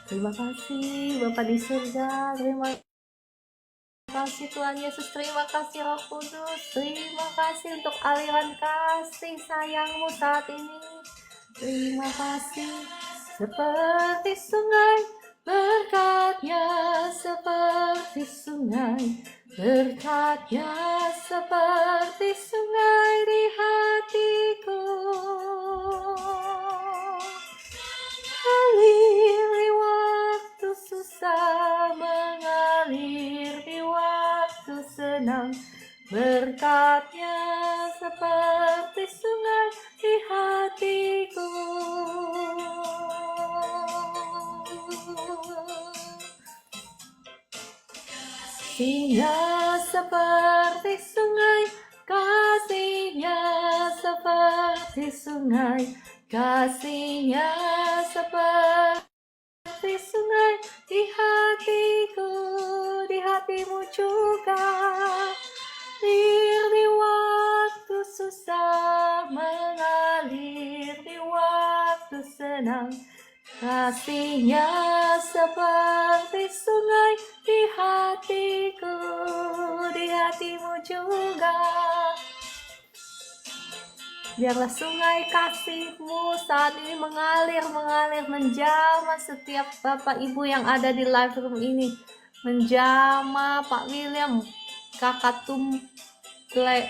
Terima kasih Bapa di surga, terima kasih Tuhan Yesus, terima kasih Roh Kudus, terima kasih untuk aliran kasih sayangmu saat ini. Terima kasih seperti sungai, berkatnya seperti sungai, berkatnya seperti sungai di hatiku. Mengalir di waktu susah, mengalir di waktu senang, berkatnya seperti sungai di hatiku. Kasihnya seperti sungai, kasihnya seperti sungai, kasihnya seperti sungai di hatiku, di hatimu juga. Mengalir di waktu susah, mengalir di waktu senang, kasihnya seperti sungai di hatiku, di hatimu juga. Biarlah sungai kasih-Mu saat ini mengalir, menjamah setiap Bapak Ibu yang ada di live room ini. Menjamah Pak William, Kakak Tumple.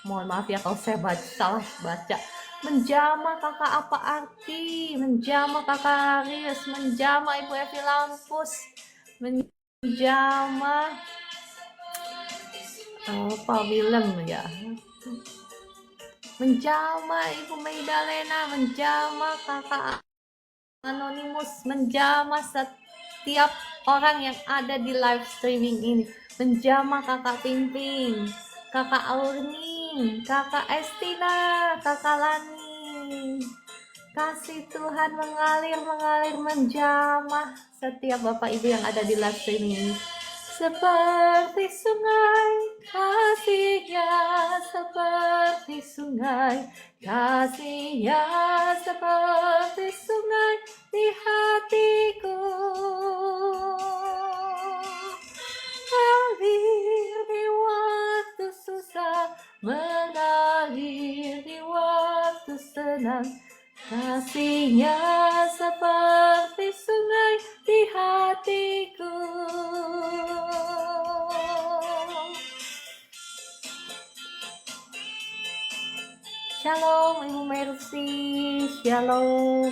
Mohon maaf ya kalau saya salah baca. Menjamah Kakak Apa Arti, menjamah Kakak Aris, menjamah Ibu Evi Lampus, menjamah Pak William ya. Menjamah Ibu Maidalena, menjamah Kakak Anonymous, menjamah setiap orang yang ada di live streaming ini, menjamah Kakak Pimping, Kakak Aurning, Kakak Estina, Kakak Lani. Kasih Tuhan mengalir, menjamah setiap Bapak Ibu yang ada di live streaming ini. Seperti sungai, kasihnya seperti sungai, kasihnya seperti sungai di hatiku. Mengalir di waktu susah, mengalir di waktu senang, kasihnya seperti sungai di hatiku. Shalom Ibu Mercy, shalom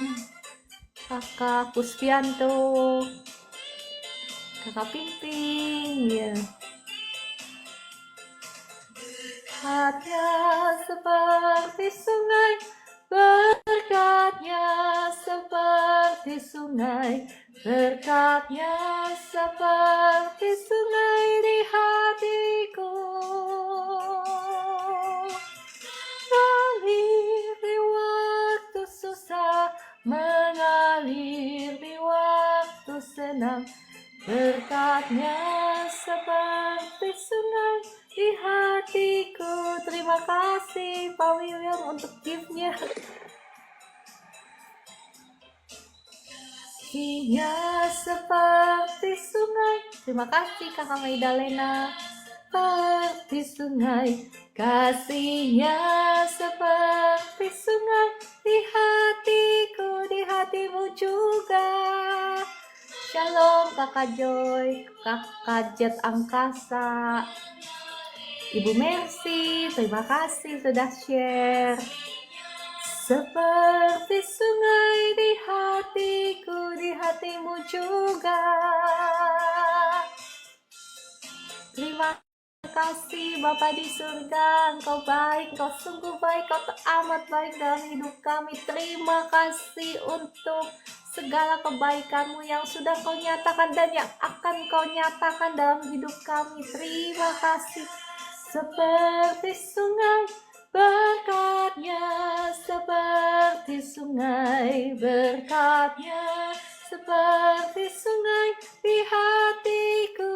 Kakak Puspianto, Kakak Pimping ya. Berkatnya seperti sungai, berkatnya seperti sungai, berkatnya seperti sungai di hatiku. Mengalir di waktu susah, mengalir di waktu senang, berkatnya seperti sungai di hatiku. Terima kasih Pak William untuk gift-nya. Kasihnya seperti sungai. Terima kasih Kakak Maidalena. Seperti sungai, kasihnya seperti sungai di hatiku, di hatimu juga. Shalom Kakak Joy, Kakak Jet Angkasa, Ibu Mercy, terima kasih sudah share. Seperti sungai di hatiku, di hatimu juga. Terima kasih Bapa di surga, Engkau baik, Engkau sungguh baik, Kau teramat baik dalam hidup kami. Terima kasih untuk segala kebaikan-Mu yang sudah Kau nyatakan dan yang akan Kau nyatakan dalam hidup kami. Terima kasih. Seperti sungai, berkatnya seperti sungai, berkatnya seperti sungai di hatiku.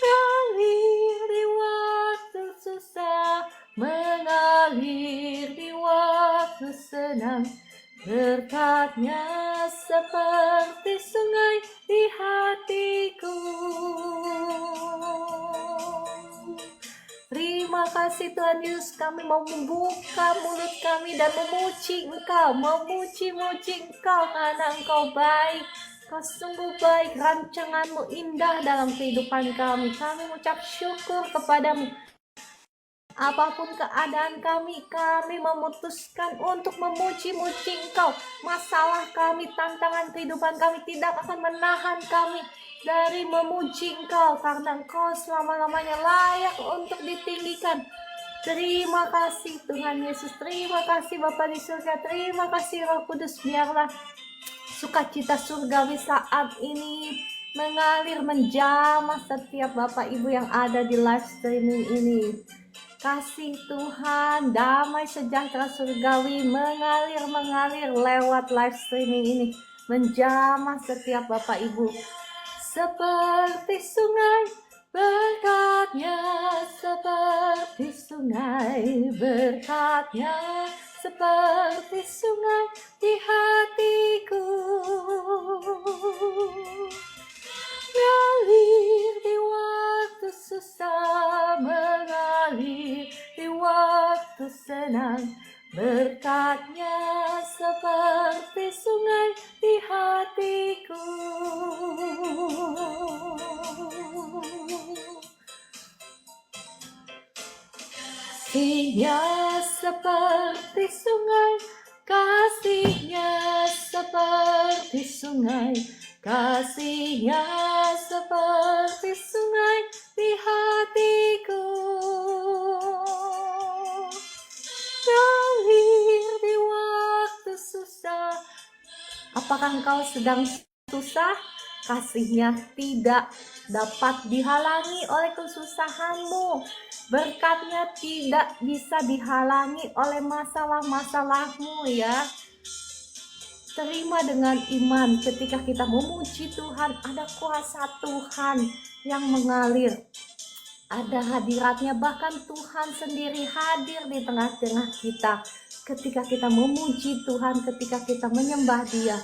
Mengalir di waktu susah, mengalir di waktu senang, Berkatnya seperti sungai di hatiku. Terima kasih Tuhan Yesus, kami mau membuka mulut kami dan memuji Engkau, memuji-muji Engkau karena Engkau baik. Kau sungguh baik, rancanganmu indah dalam kehidupan kami. Kami mengucap syukur kepadamu. Apapun keadaan kami memutuskan untuk memuji-muji Engkau. Masalah kami, tantangan kehidupan kami tidak akan menahan kami dari memuji Engkau, karena Engkau selama-lamanya layak untuk ditinggikan. Terima kasih Tuhan Yesus, terima kasih Bapa di surga, terima kasih Roh Kudus. Biarlah sukacita surgawi saat ini mengalir menjamah setiap Bapak Ibu yang ada di live streaming ini. Kasih Tuhan, damai sejahtera surgawi mengalir lewat live streaming ini, menjamah setiap Bapak Ibu. Seperti sungai, berkatnya seperti sungai, berkatnya seperti sungai di hatiku. Mengalir di waktu susah, mengalir di waktu senang, berkatnya seperti sungai di hatiku. Kasihnya seperti sungai, kasihnya seperti sungai, kasihnya seperti sungai di hatiku. Mengalir di waktu susah. Apakah engkau sedang susah? Kasihnya tidak dapat dihalangi oleh kesusahanmu. Berkatnya tidak bisa dihalangi oleh masalah-masalahmu ya. Terima dengan iman ketika kita memuji Tuhan, ada kuasa Tuhan yang mengalir. Ada hadiratnya, bahkan Tuhan sendiri hadir di tengah-tengah kita. Ketika kita memuji Tuhan, ketika kita menyembah Dia.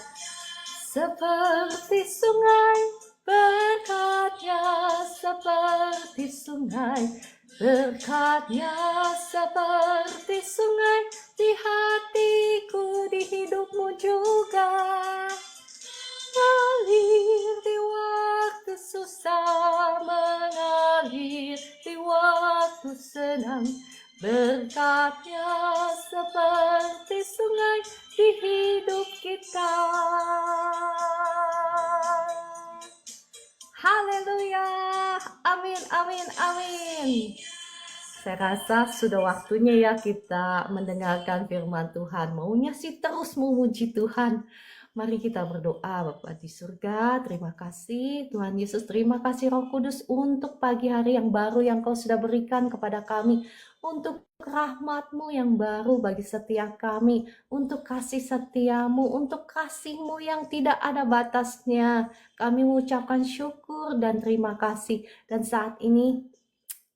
Seperti sungai, berkatnya seperti sungai, berkatnya seperti sungai di hatiku, di hidupmu juga. Mengalir di waktu susah, mengalir di waktu senang, berkatnya seperti sungai di hidup kita. Haleluya, amin, amin, amin. Saya rasa sudah waktunya ya kita mendengarkan firman Tuhan. Maunya sih terus memuji Tuhan. Mari kita berdoa. Bapa di surga, terima kasih Tuhan Yesus, terima kasih Roh Kudus untuk pagi hari yang baru yang Kau sudah berikan kepada kami, untuk rahmat-Mu yang baru bagi setiap kami, untuk kasih setia-Mu, untuk kasih-Mu yang tidak ada batasnya. Kami mengucapkan syukur dan terima kasih. Dan saat ini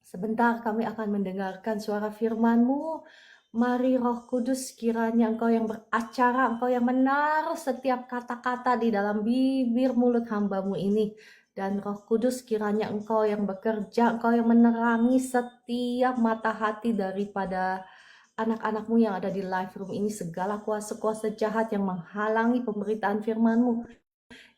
sebentar kami akan mendengarkan suara firman-Mu. Mari Roh Kudus, kiranya Engkau yang beracara, Engkau yang menaruh setiap kata-kata di dalam bibir mulut hamba-Mu ini. Dan Roh Kudus, kiranya Engkau yang bekerja, Engkau yang menerangi setiap mata hati daripada anak-anak-Mu yang ada di live room ini. Segala kuasa-kuasa jahat yang menghalangi pemberitaan firman-Mu,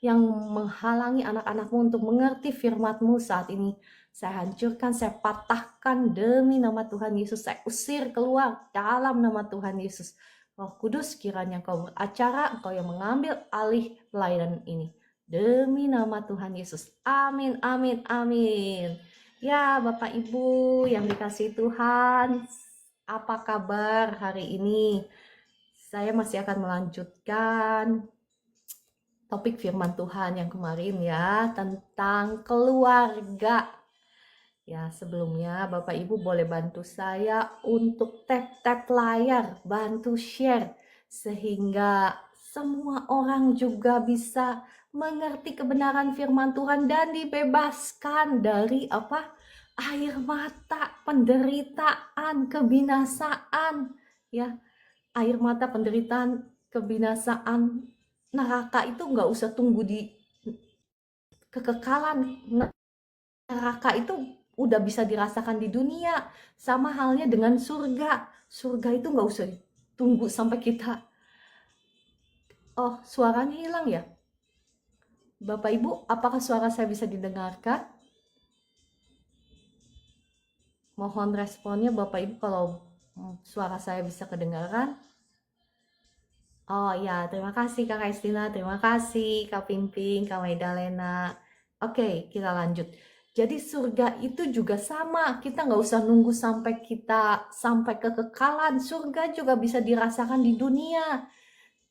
yang menghalangi anak-anak-Mu untuk mengerti firman-Mu saat ini, saya hancurkan, saya patahkan demi nama Tuhan Yesus. Saya usir keluar dalam nama Tuhan Yesus. Roh Kudus, kiranya Engkau beracara, Engkau yang mengambil alih pelayanan ini. Demi nama Tuhan Yesus. Amin, amin, amin. Ya Bapak Ibu yang dikasihi Tuhan, apa kabar hari ini? Saya masih akan melanjutkan topik firman Tuhan yang kemarin ya, tentang keluarga. Ya, sebelumnya Bapak Ibu boleh bantu saya untuk tap-tap layar, bantu share, sehingga semua orang juga bisa mengerti kebenaran firman Tuhan dan dibebaskan dari air mata, penderitaan, kebinasaan. Ya, air mata, penderitaan, kebinasaan neraka itu nggak usah tunggu di kekekalan. Neraka itu udah bisa dirasakan di dunia. Sama halnya dengan surga. Surga itu nggak usah tunggu sampai kita. Oh, suaranya hilang ya? Bapak Ibu, apakah suara saya bisa didengarkan? Mohon responnya Bapak Ibu kalau suara saya bisa kedengaran. Oh ya, terima kasih Kak Kristina, terima kasih Kak Pimping, Kak Maidalena. Oke, kita lanjut. Jadi surga itu juga sama, kita nggak usah nunggu sampai kita sampai kekekalan. Surga juga bisa dirasakan di dunia.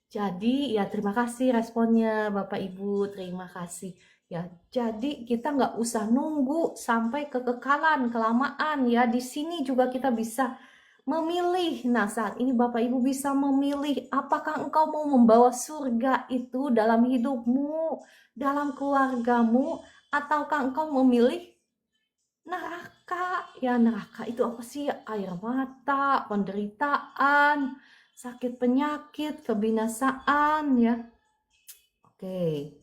Jadi ya terima kasih responnya Bapak Ibu, terima kasih. Ya, jadi kita nggak usah nunggu sampai kekekalan, kelamaan ya. Di sini juga kita bisa memilih. Nah, saat ini Bapak Ibu bisa memilih apakah engkau mau membawa surga itu dalam hidupmu, dalam keluargamu, ataukah engkau memilih neraka. Ya, neraka itu apa sih? Air mata, penderitaan, sakit penyakit, kebinasaan ya. Oke.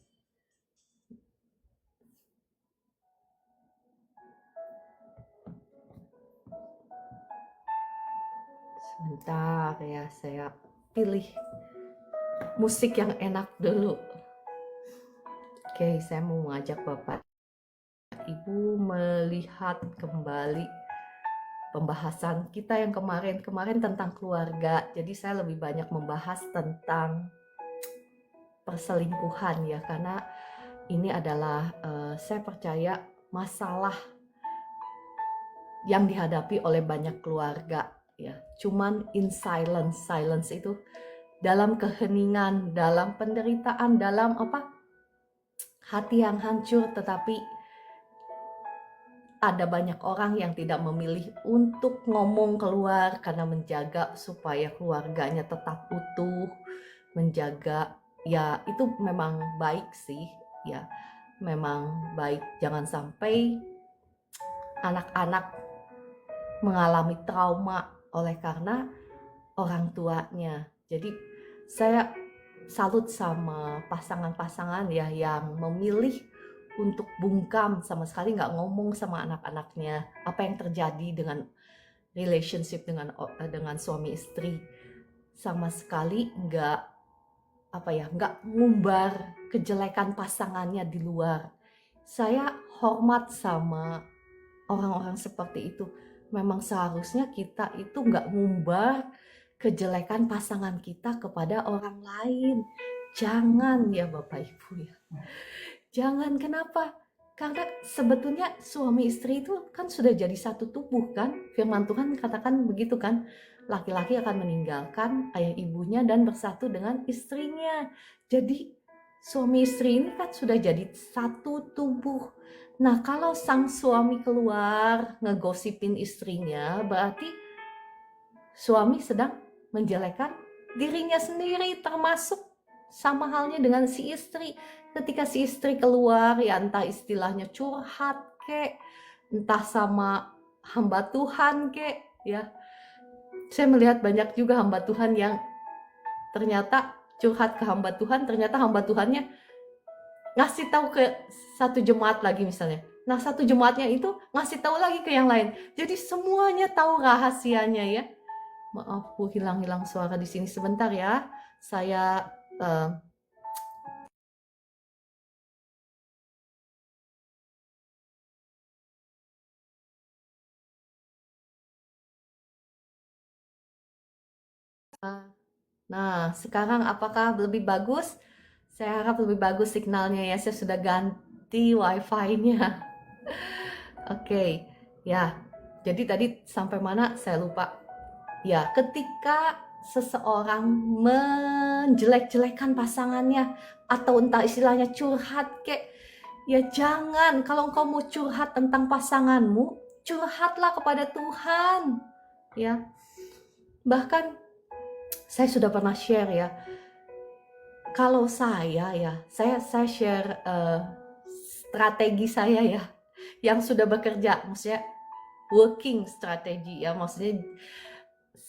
Sebentar ya, saya pilih musik yang enak dulu. Oke, saya mau mengajak Bapak Ibu melihat kembali pembahasan kita yang kemarin tentang keluarga. Jadi saya lebih banyak membahas tentang perselingkuhan ya, karena ini adalah saya percaya masalah yang dihadapi oleh banyak keluarga ya. Cuman in silence itu dalam keheningan, dalam penderitaan, dalam hati yang hancur, tetapi ada banyak orang yang tidak memilih untuk ngomong keluar karena menjaga supaya keluarganya tetap utuh, menjaga ya itu memang baik sih ya, memang baik. Jangan sampai anak-anak mengalami trauma oleh karena orang tuanya. Jadi saya salut sama pasangan-pasangan ya yang memilih untuk bungkam, sama sekali nggak ngomong sama anak-anaknya apa yang terjadi dengan relationship dengan suami istri, sama sekali nggak nggak ngumbar kejelekan pasangannya di luar. Saya hormat sama orang-orang seperti itu. Memang seharusnya kita itu nggak ngumbar kejelekan pasangan kita kepada orang lain. Jangan ya Bapak Ibu ya. Jangan, kenapa? Karena sebetulnya suami istri itu kan sudah jadi satu tubuh kan. Firman Tuhan katakan begitu kan. Laki-laki akan meninggalkan ayah ibunya dan bersatu dengan istrinya. Jadi suami istri ini kan sudah jadi satu tubuh. Nah, kalau sang suami keluar ngegosipin istrinya, berarti suami sedang menjelekkan dirinya sendiri, termasuk sama halnya dengan si istri. Ketika si istri keluar, ya entah istilahnya curhat kek, entah sama hamba Tuhan kek, ya. Saya melihat banyak juga hamba Tuhan yang ternyata curhat ke hamba Tuhan, ternyata hamba Tuhannya ngasih tahu ke satu jemaat lagi misalnya. Nah, satu jemaatnya itu ngasih tahu lagi ke yang lain. Jadi semuanya tahu rahasianya ya. Maaf, Bu, hilang-hilang suara di sini sebentar ya. Saya Nah, sekarang apakah lebih bagus? Saya harap lebih bagus signalnya ya. Saya sudah ganti wifi-nya. Oke, ya. Jadi tadi sampai mana saya lupa. Ya, ketika seseorang menjelek-jelekan pasangannya atau entah istilahnya curhat kek, ya jangan. Kalau engkau mau curhat tentang pasanganmu, curhatlah kepada Tuhan. Ya. Bahkan saya sudah pernah share ya. Kalau saya share strategi saya ya, yang sudah bekerja, maksudnya working strategi ya, maksudnya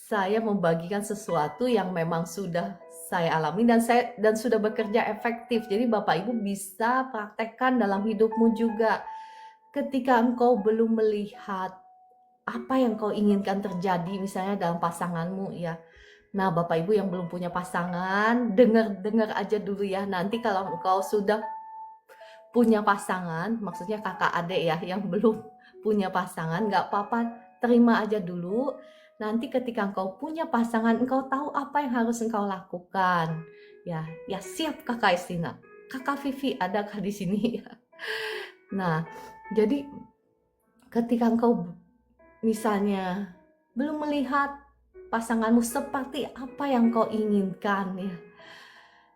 saya membagikan sesuatu yang memang sudah saya alami dan sudah bekerja efektif. Jadi Bapak Ibu bisa praktekkan dalam hidupmu juga. Ketika engkau belum melihat apa yang kau inginkan terjadi misalnya dalam pasanganmu ya. Nah, Bapak Ibu yang belum punya pasangan, dengar aja dulu ya. Nanti kalau engkau sudah punya pasangan, maksudnya kakak adik ya, yang belum punya pasangan, nggak apa-apa, terima aja dulu. Nanti ketika engkau punya pasangan, engkau tahu apa yang harus engkau lakukan. Ya, siap Kakak Estina. Kakak Vivi adakah di sini ya? Nah, jadi ketika engkau misalnya belum melihat pasanganmu seperti apa yang kau inginkan ya.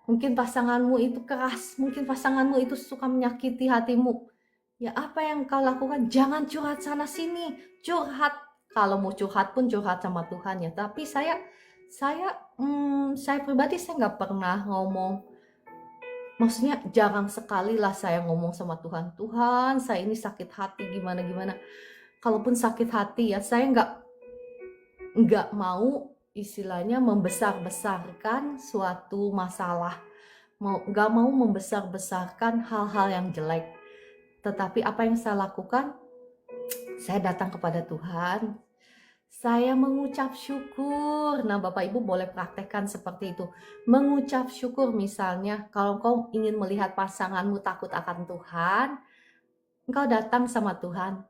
Mungkin pasanganmu itu keras, mungkin pasanganmu itu suka menyakiti hatimu. Ya apa yang kau lakukan? Jangan curhat sana sini, curhat. Kalau mau curhat pun curhat sama Tuhan ya. Tapi saya pribadi saya nggak pernah ngomong. Maksudnya jarang sekali lah saya ngomong sama Tuhan. Tuhan, saya ini sakit hati gimana. Kalaupun sakit hati ya, saya nggak mau istilahnya membesar-besarkan suatu masalah, nggak mau membesar-besarkan hal-hal yang jelek. Tetapi apa yang saya lakukan, saya datang kepada Tuhan, saya mengucap syukur. Nah Bapak Ibu boleh praktekkan seperti itu, mengucap syukur. Misalnya kalau kau ingin melihat pasanganmu takut akan Tuhan, engkau datang sama Tuhan.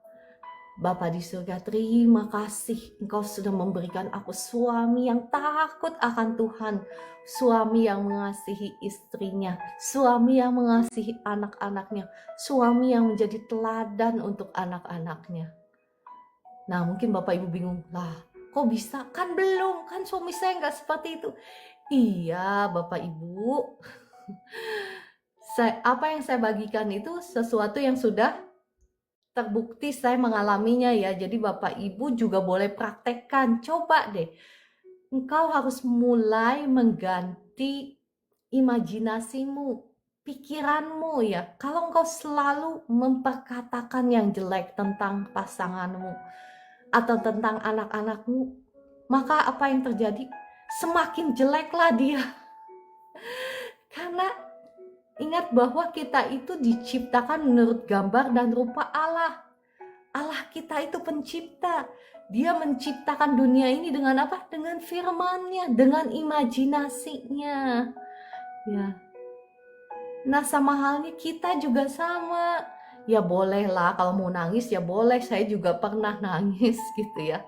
Bapa di surga, terima kasih Engkau sudah memberikan aku suami yang takut akan Tuhan, suami yang mengasihi istrinya, suami yang mengasihi anak-anaknya, suami yang menjadi teladan untuk anak-anaknya. Nah mungkin Bapak Ibu bingung, lah kok bisa? Kan belum, kan suami saya nggak seperti itu. Iya Bapak Ibu, apa yang saya bagikan itu sesuatu yang sudah terbukti saya mengalaminya ya. Jadi Bapak Ibu juga boleh praktekkan. Coba deh. Engkau harus mulai mengganti imajinasimu, pikiranmu ya. Kalau engkau selalu memperkatakan yang jelek tentang pasanganmu atau tentang anak-anakmu, maka apa yang terjadi? Semakin jeleklah dia. Karena ingat bahwa kita itu diciptakan menurut gambar dan rupa Allah. Allah kita itu pencipta. Dia menciptakan dunia ini dengan apa? Dengan firman-Nya, dengan imajinasinya. Ya. Nah, sama halnya kita juga sama. Ya bolehlah kalau mau nangis ya boleh. Saya juga pernah nangis gitu ya.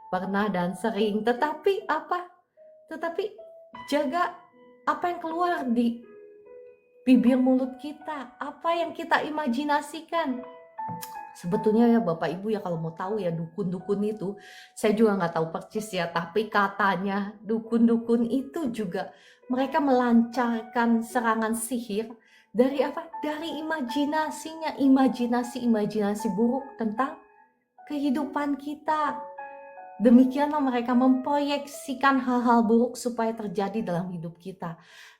Pernah dan sering. Tetapi apa? Tetapi jaga apa yang keluar di bibir mulut kita, apa yang kita imajinasikan. Sebetulnya ya Bapak Ibu ya kalau mau tahu ya dukun-dukun itu, saya juga nggak tahu persis ya, tapi katanya dukun-dukun itu juga mereka melancarkan serangan sihir dari apa? Dari imajinasinya, imajinasi buruk tentang kehidupan kita. Demikianlah mereka memproyeksikan hal-hal buruk supaya terjadi dalam hidup kita.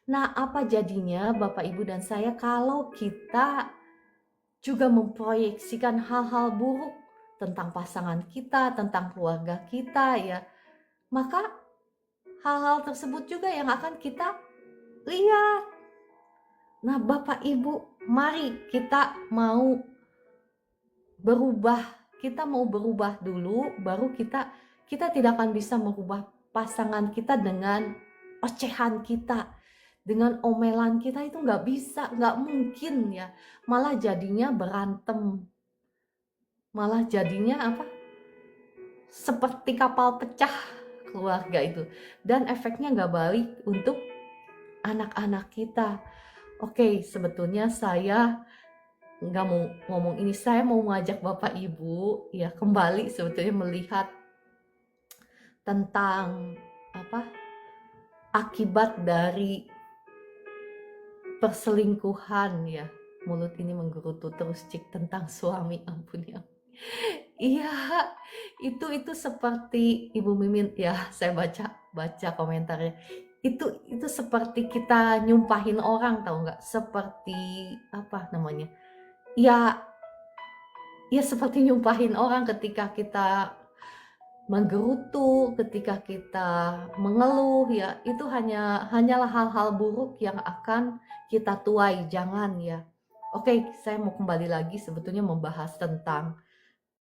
Nah, apa jadinya Bapak Ibu dan saya kalau kita juga memproyeksikan hal-hal buruk tentang pasangan kita, tentang keluarga kita ya. Maka hal-hal tersebut juga yang akan kita lihat. Nah, Bapak Ibu, mari kita mau berubah. Kita mau berubah dulu baru kita tidak akan bisa merubah pasangan kita dengan ocehan kita, dengan omelan kita. Itu nggak bisa, nggak mungkin ya. Malah jadinya berantem, malah jadinya apa? Seperti kapal pecah keluarga itu. Dan efeknya nggak baik untuk anak-anak kita. Oke, sebetulnya saya nggak mau ngomong ini. Saya mau mengajak Bapak Ibu ya kembali sebetulnya melihat tentang apa akibat dari perselingkuhan ya. Mulut ini menggerutu terus cik tentang suami, ampun ya. Iya, itu seperti Ibu Mimin ya, saya baca komentarnya. Itu seperti kita nyumpahin orang, tahu nggak? Seperti apa namanya? Ya seperti nyumpahin orang ketika kita menggerutu, ketika kita mengeluh, ya itu hanyalah hal-hal buruk yang akan kita tuai. Jangan ya. Oke, saya mau kembali lagi sebetulnya membahas tentang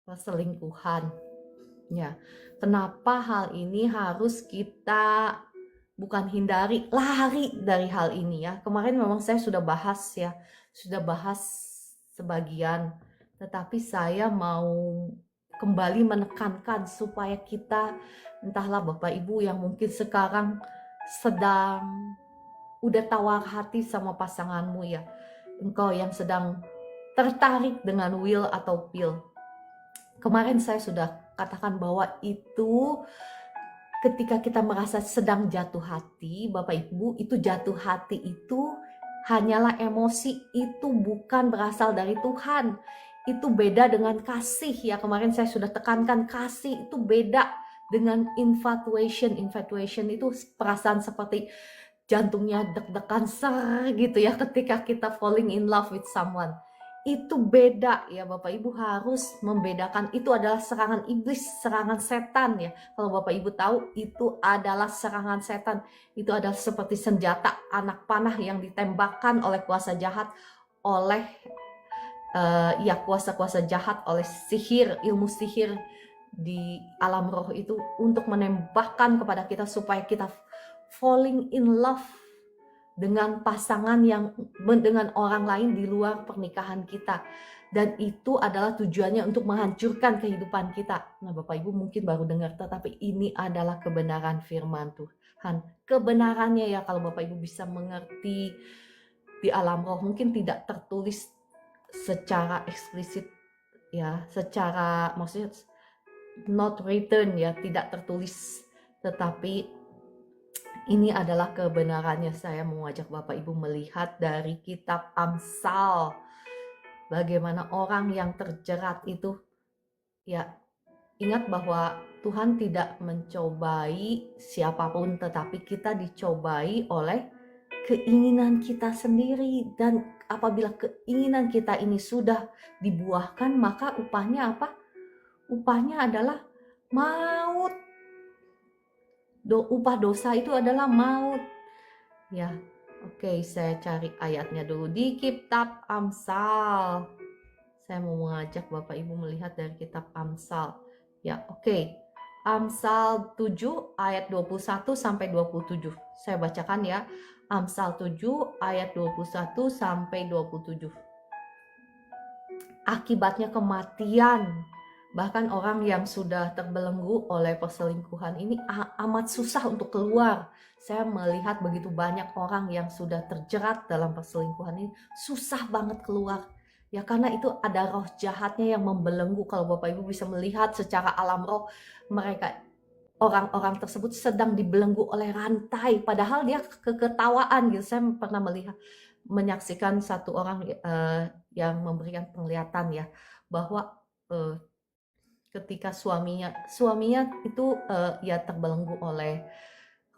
perselingkuhan. Ya, kenapa hal ini harus kita bukan hindari, lari dari hal ini ya. Kemarin memang saya sudah bahas sebagian, tetapi saya mau kembali menekankan supaya kita, entahlah Bapak Ibu yang mungkin sekarang sedang udah tawar hati sama pasanganmu ya, engkau yang sedang tertarik dengan will atau pill. Kemarin saya sudah katakan bahwa itu ketika kita merasa sedang jatuh hati, Bapak Ibu, itu jatuh hati itu hanyalah emosi, itu bukan berasal dari Tuhan. Itu beda dengan kasih ya. Kemarin saya sudah tekankan, kasih itu beda dengan infatuation. Infatuation itu perasaan seperti jantungnya deg-degan ser gitu ya ketika kita falling in love with someone. Itu beda ya, Bapak Ibu harus membedakan. Itu adalah serangan iblis, serangan setan ya. Kalau Bapak Ibu tahu, itu adalah serangan setan. Itu adalah seperti senjata anak panah yang ditembakkan oleh kuasa jahat, oleh kuasa-kuasa jahat, oleh sihir, ilmu sihir di alam roh itu untuk menembakkan kepada kita supaya kita falling in love dengan pasangan yang dengan orang lain di luar pernikahan kita. Dan itu adalah tujuannya untuk menghancurkan kehidupan kita. Nah, Bapak Ibu mungkin baru dengar, tetapi ini adalah kebenaran firman Tuhan. Kebenarannya ya, kalau Bapak Ibu bisa mengerti di alam roh, mungkin tidak tertulis secara eksplisit ya, secara maksudnya not written ya, tidak tertulis, tetapi ini adalah kebenarannya. Saya mengajak Bapak Ibu melihat dari kitab Amsal, bagaimana orang yang terjerat itu ya, ingat bahwa Tuhan tidak mencobai siapapun, tetapi kita dicobai oleh keinginan kita sendiri. Dan apabila keinginan kita ini sudah dibuahkan, maka upahnya apa? Upahnya adalah maut. Upah dosa itu adalah maut. Ya, oke, saya cari ayatnya dulu di kitab Amsal. Saya mau mengajak Bapak Ibu melihat dari kitab Amsal. Ya, oke. Amsal 7 ayat 21 sampai 27. Saya bacakan ya. Amsal 7 ayat 21 sampai 27. Akibatnya kematian. Bahkan orang yang sudah terbelenggu oleh perselingkuhan ini amat susah untuk keluar. Saya melihat begitu banyak orang yang sudah terjerat dalam perselingkuhan ini, susah banget keluar. Ya karena itu ada roh jahatnya yang membelenggu. Kalau Bapak Ibu bisa melihat secara alam roh, mereka orang-orang tersebut sedang dibelenggu oleh rantai, padahal dia keketawaan gitu. Saya pernah menyaksikan satu orang yang memberikan penglihatan ya, bahwa ketika suaminya itu ya terbelenggu oleh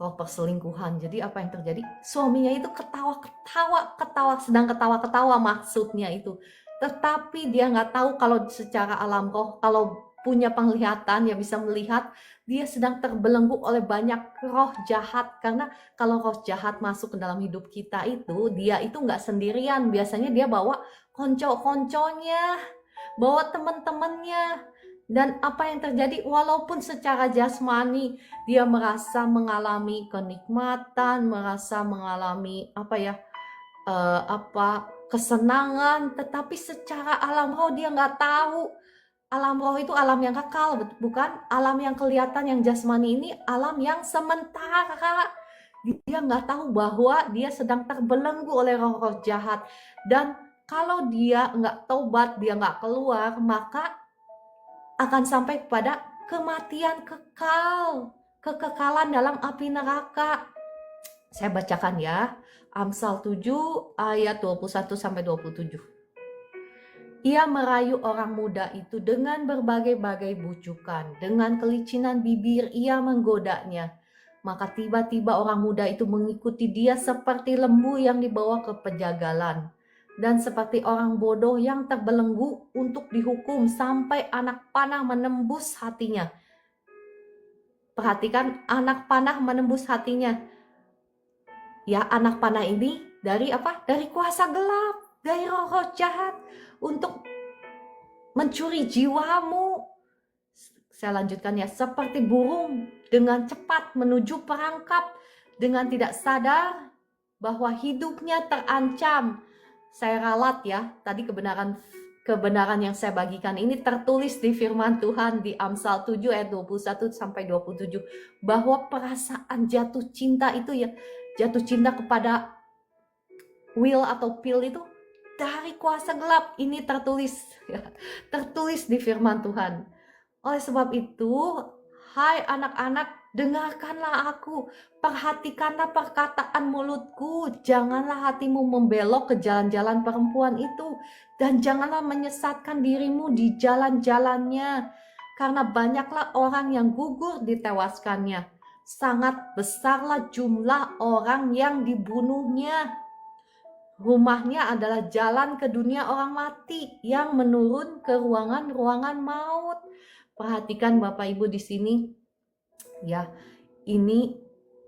roh perselingkuhan. Jadi apa yang terjadi? Suaminya itu ketawa, sedang ketawa maksudnya itu. Tetapi dia nggak tahu kalau secara alam roh, kalau punya penglihatan ya bisa melihat dia sedang terbelenggu oleh banyak roh jahat. Karena kalau roh jahat masuk ke dalam hidup kita itu, dia itu nggak sendirian. Biasanya dia bawa konco-konconya, bawa teman-temannya. Dan apa yang terjadi, walaupun secara jasmani dia merasa mengalami kenikmatan, merasa mengalami kesenangan, tetapi secara alam roh dia nggak tahu. Alam roh itu alam yang kekal, bukan alam yang kelihatan, yang jasmani ini alam yang sementara. Dia nggak tahu bahwa dia sedang terbelenggu oleh roh-roh jahat. Dan kalau dia nggak taubat, dia nggak keluar, maka akan sampai kepada kematian kekal, kekekalan dalam api neraka. Saya bacakan ya, Amsal 7 ayat 21 sampai 27. Ia merayu orang muda itu dengan berbagai-bagai bujukan, dengan kelicinan bibir ia menggodanya. Maka tiba-tiba orang muda itu mengikuti dia seperti lembu yang dibawa ke pejagalan, dan seperti orang bodoh yang terbelenggu untuk dihukum sampai anak panah menembus hatinya. perhatikan anak panah menembus hatinya. Ya, anak panah ini dari apa? Dari kuasa gelap, dari roh-roh jahat untuk mencuri jiwamu. Saya lanjutkan ya, seperti burung dengan cepat menuju perangkap dengan tidak sadar bahwa hidupnya terancam. Saya ralat ya, tadi kebenaran yang saya bagikan ini tertulis di firman Tuhan di Amsal 7 ayat 21 sampai 27 bahwa perasaan jatuh cinta itu ya, jatuh cinta kepada will atau pil itu dari kuasa gelap. Ini tertulis ya, tertulis di firman Tuhan. Oleh sebab itu, hai anak-anak, dengarkanlah aku, perhatikanlah perkataan mulutku, janganlah hatimu membelok ke jalan-jalan perempuan itu, dan janganlah menyesatkan dirimu di jalan-jalannya, karena banyaklah orang yang gugur ditewaskannya, sangat besarlah jumlah orang yang dibunuhnya. Rumahnya adalah jalan ke dunia orang mati yang menurun ke ruangan-ruangan maut. Perhatikan Bapak Ibu di sini ya, ini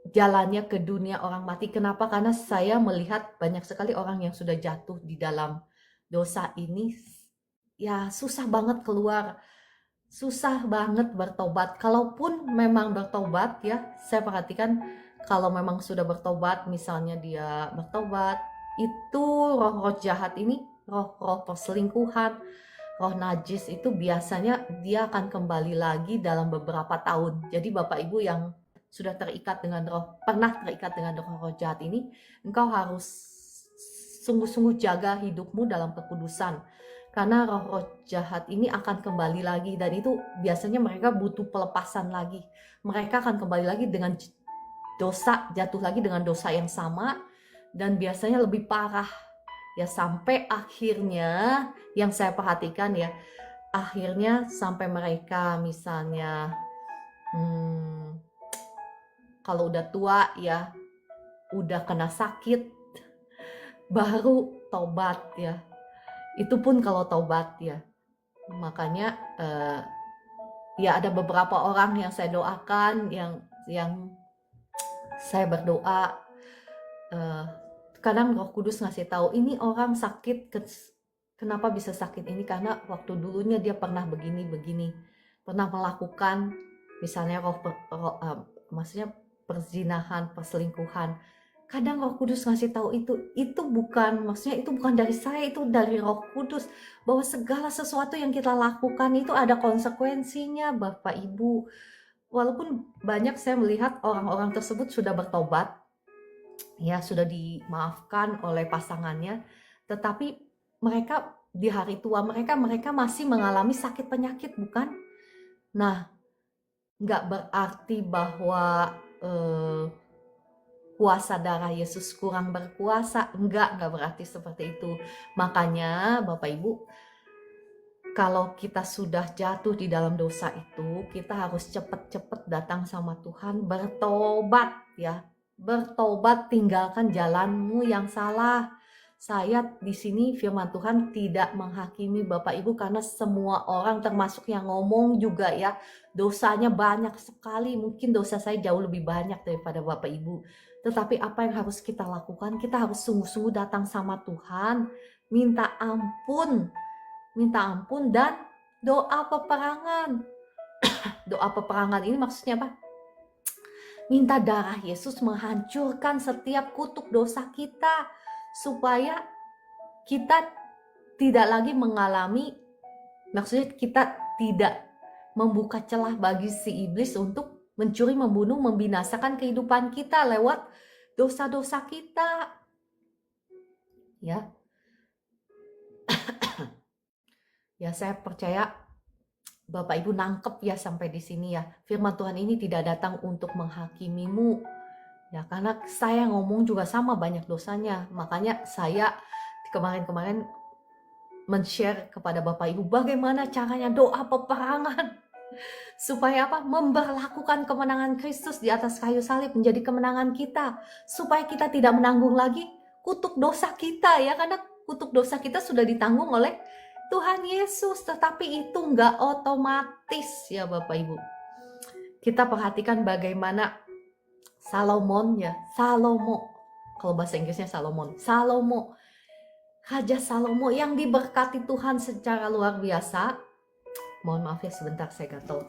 jalannya ke dunia orang mati. Kenapa? Karena saya melihat banyak sekali orang yang sudah jatuh di dalam dosa ini, ya susah banget keluar, susah banget bertobat. Kalaupun memang bertobat ya, saya perhatikan kalau memang sudah bertobat, misalnya dia bertobat, itu roh-roh jahat ini, roh-roh perselingkuhan, roh najis itu biasanya dia akan kembali lagi dalam beberapa tahun. Jadi Bapak Ibu yang sudah pernah terikat dengan roh-roh jahat ini, engkau harus sungguh-sungguh jaga hidupmu dalam kekudusan. Karena roh-roh jahat ini akan kembali lagi, dan itu biasanya mereka butuh pelepasan lagi. Mereka akan kembali lagi dengan dosa, jatuh lagi dengan dosa yang sama, dan biasanya lebih parah. Ya sampai akhirnya yang saya perhatikan ya, akhirnya sampai mereka misalnya kalau udah tua ya, udah kena sakit, baru tobat ya. Itu pun kalau tobat ya. Makanya ya ada beberapa orang yang saya doakan, yang saya berdoa, kadang Roh Kudus ngasih tahu ini orang sakit, kenapa bisa sakit ini, karena waktu dulunya dia pernah begini, pernah melakukan misalnya maksudnya perzinahan, perselingkuhan. Kadang Roh Kudus ngasih tahu itu bukan, maksudnya itu bukan dari saya, itu dari Roh Kudus, bahwa segala sesuatu yang kita lakukan itu ada konsekuensinya Bapak Ibu. Walaupun banyak saya melihat orang-orang tersebut sudah bertobat, ya sudah dimaafkan oleh pasangannya, tetapi mereka di hari tua mereka masih mengalami sakit penyakit, bukan? Nah, nggak berarti bahwa kuasa darah Yesus kurang berkuasa, enggak berarti seperti itu. Makanya Bapak Ibu, kalau kita sudah jatuh di dalam dosa itu, kita harus cepat-cepat datang sama Tuhan, bertobat ya. Bertobat, tinggalkan jalanmu yang salah. Saya di sini firman Tuhan tidak menghakimi Bapak Ibu, karena semua orang termasuk yang ngomong juga ya, dosanya banyak sekali. Mungkin dosa saya jauh lebih banyak daripada Bapak Ibu. Tetapi apa yang harus kita lakukan? Kita harus sungguh-sungguh datang sama Tuhan, minta ampun dan doa peperangan. Doa peperangan ini maksudnya apa? Minta darah Yesus menghancurkan setiap kutuk dosa kita, supaya kita tidak lagi mengalami, maksudnya kita tidak membuka celah bagi si iblis untuk mencuri, membunuh, membinasakan kehidupan kita lewat dosa-dosa kita. Ya. Ya, saya percaya Bapak Ibu nangkep ya sampai di sini ya. Firman Tuhan ini tidak datang untuk menghakimimu. Ya, karena saya ngomong juga sama banyak dosanya. Makanya saya kemarin-kemarin men-share kepada Bapak Ibu bagaimana caranya doa peperangan. Supaya apa? Memberlakukan kemenangan Kristus di atas kayu salib menjadi kemenangan kita. Supaya kita tidak menanggung lagi kutuk dosa kita ya. Karena kutuk dosa kita sudah ditanggung oleh Tuhan Yesus, tetapi itu nggak otomatis ya Bapak Ibu. kita perhatikan bagaimana Salomo, kalau bahasa Inggrisnya Salomo, Raja Salomo yang diberkati Tuhan secara luar biasa. Mohon maaf ya, sebentar saya gatel.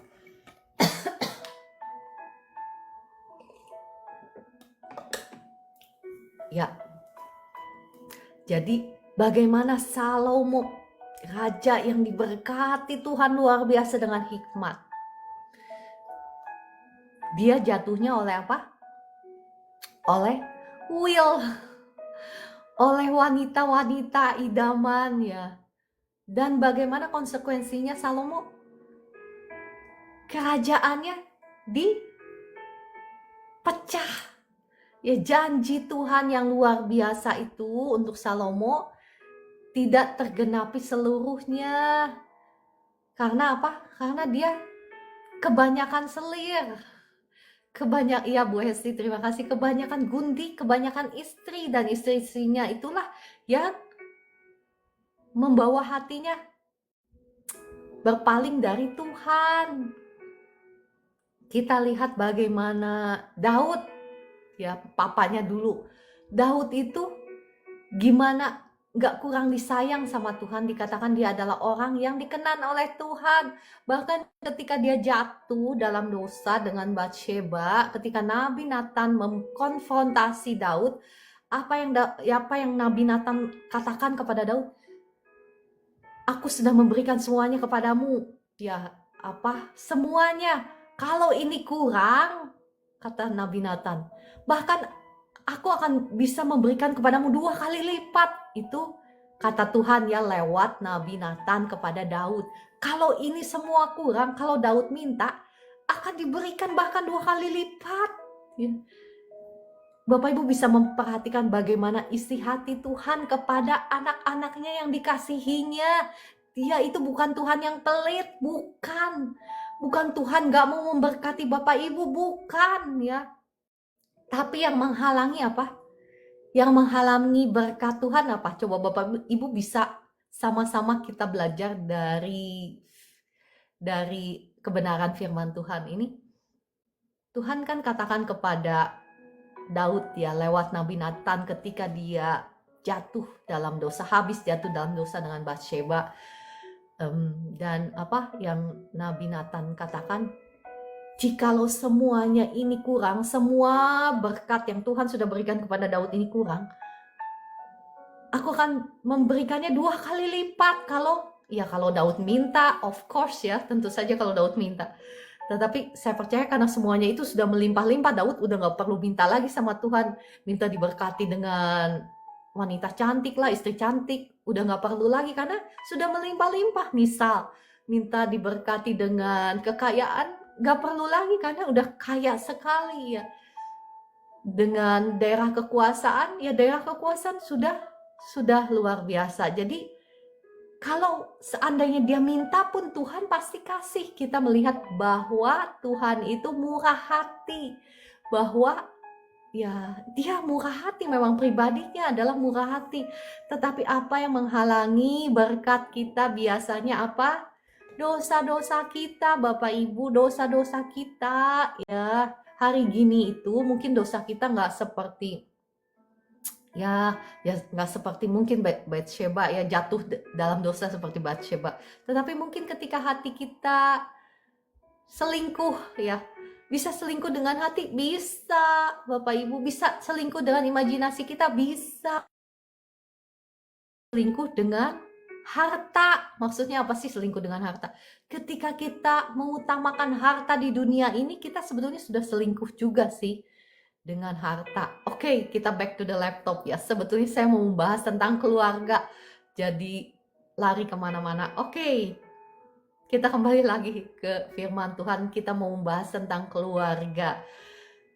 Ya, jadi bagaimana Salomo, raja yang diberkati Tuhan luar biasa dengan hikmat. Dia jatuhnya oleh apa? Oleh Will, oleh wanita-wanita idaman ya. Dan bagaimana konsekuensinya Salomo? Kerajaannya dipecah. Ya, janji Tuhan yang luar biasa itu untuk Salomo tidak tergenapi seluruhnya. Karena apa? Karena dia kebanyakan selir. Bu Hesti, terima kasih. Kebanyakan gundi, kebanyakan istri, dan istri-istrinya itulah yang membawa hatinya berpaling dari Tuhan. Kita lihat bagaimana Daud, ya papanya dulu. Daud itu gimana gak kurang disayang sama Tuhan. Dikatakan dia adalah orang yang dikenan oleh Tuhan. Bahkan ketika dia jatuh dalam dosa dengan Batsheba, ketika Nabi Nathan mengkonfrontasi Daud, apa yang Nabi Nathan katakan kepada Daud? Aku sudah memberikan semuanya kepadamu. Ya, semuanya. Kalau ini kurang, kata Nabi Nathan, bahkan aku akan bisa memberikan kepadamu 2 kali lipat. Itu kata Tuhan ya lewat Nabi Nathan kepada Daud. Kalau ini semua kurang, kalau Daud minta, akan diberikan bahkan 2 kali lipat. Ya. Bapak Ibu bisa memperhatikan bagaimana isi hati Tuhan kepada anak-anaknya yang dikasihinya. Dia itu bukan Tuhan yang pelit, bukan. Bukan Tuhan gak mau memberkati Bapak Ibu, bukan ya. Tapi yang menghalangi apa? Yang menghalangi berkat Tuhan apa? Coba Bapak Ibu bisa sama-sama kita belajar dari kebenaran firman Tuhan ini. Tuhan kan katakan kepada Daud ya lewat Nabi Nathan ketika dia jatuh dalam dosa, habis jatuh dalam dosa dengan Batsheba. Dan yang Nabi Nathan katakan, jikalau semuanya ini kurang, semua berkat yang Tuhan sudah berikan kepada Daud ini kurang, aku akan memberikannya 2 kali lipat kalau Daud minta, of course ya, tentu saja kalau Daud minta. Tetapi saya percaya karena semuanya itu sudah melimpah-limpah, Daud udah gak perlu minta lagi sama Tuhan, minta diberkati dengan wanita cantik lah, istri cantik, udah gak perlu lagi karena sudah melimpah-limpah. Misal minta diberkati dengan kekayaan, gak perlu lagi karena udah kaya sekali ya. Dengan daerah kekuasaan, ya daerah kekuasaan sudah luar biasa. Jadi kalau seandainya dia minta pun Tuhan pasti kasih. Kita melihat bahwa Tuhan itu murah hati, bahwa ya dia murah hati, memang pribadinya adalah murah hati. Tetapi apa yang menghalangi berkat kita biasanya apa? Dosa-dosa kita, Bapak Ibu, dosa-dosa kita ya. Hari gini itu mungkin dosa kita nggak seperti ya nggak seperti mungkin Batsheba ya, jatuh dalam dosa seperti Batsheba. Tetapi mungkin ketika hati kita selingkuh ya, bisa selingkuh dengan hati, bisa Bapak Ibu, bisa selingkuh dengan imajinasi kita, bisa selingkuh dengan harta. Maksudnya apa sih selingkuh dengan harta? Ketika kita mengutamakan harta di dunia ini, kita sebetulnya sudah selingkuh juga sih dengan harta. Oke, kita back to the laptop ya. Sebetulnya saya mau membahas tentang keluarga, jadi lari kemana-mana. Oke, kita kembali lagi ke firman Tuhan. Kita mau membahas tentang keluarga.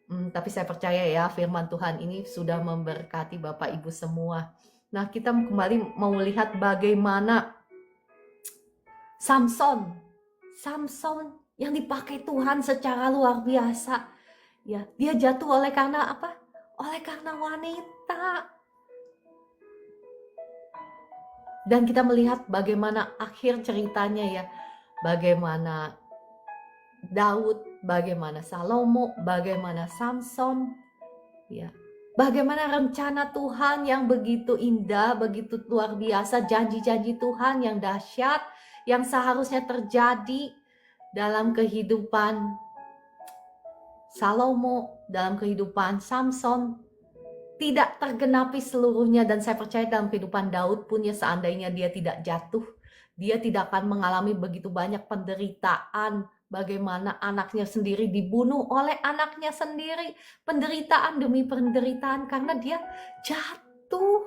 Tapi saya percaya ya firman Tuhan ini sudah memberkati Bapak Ibu semua. Nah, kita kembali mau lihat bagaimana Samson yang dipakai Tuhan secara luar biasa. Ya, dia jatuh oleh karena apa? Oleh karena wanita. Dan kita melihat bagaimana akhir ceritanya ya. Bagaimana Daud, bagaimana Salomo, bagaimana Samson, ya. Bagaimana rencana Tuhan yang begitu indah, begitu luar biasa, janji-janji Tuhan yang dahsyat, yang seharusnya terjadi dalam kehidupan Salomo, dalam kehidupan Samson, tidak tergenapi seluruhnya. Dan saya percaya dalam kehidupan Daud pun ya, seandainya dia tidak jatuh, dia tidak akan mengalami begitu banyak penderitaan. Bagaimana anaknya sendiri dibunuh oleh anaknya sendiri, penderitaan demi penderitaan karena dia jatuh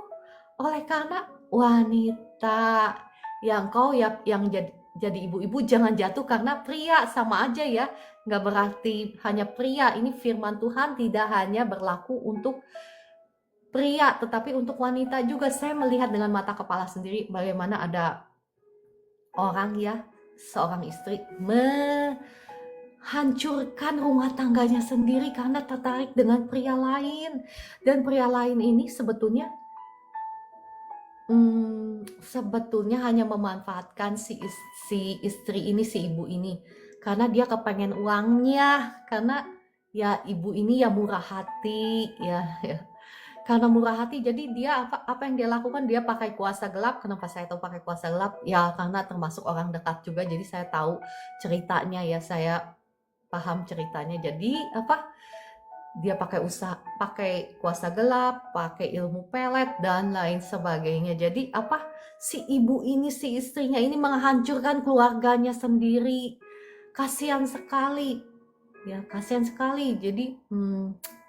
oleh karena wanita. Yang kau ya, yang jadi ibu-ibu jangan jatuh karena pria, sama aja ya, nggak berarti hanya pria. Ini firman Tuhan tidak hanya berlaku untuk pria tetapi untuk wanita juga. Saya melihat dengan mata kepala sendiri bagaimana ada orang ya, seorang istri menghancurkan rumah tangganya sendiri karena tertarik dengan pria lain. Dan pria lain ini sebetulnya hanya memanfaatkan si istri ini, si ibu ini, karena dia kepengen uangnya, karena ya ibu ini ya murah hati ya. Karena murah hati, jadi dia apa yang dia lakukan, dia pakai kuasa gelap. Kenapa saya tahu pakai kuasa gelap? Ya karena termasuk orang dekat juga, jadi saya tahu ceritanya ya, saya paham ceritanya. Jadi dia pakai kuasa gelap, pakai ilmu pelet dan lain sebagainya. Jadi si ibu ini, si istrinya ini menghancurkan keluarganya sendiri. Kasihan sekali. Ya, kasihan sekali. Jadi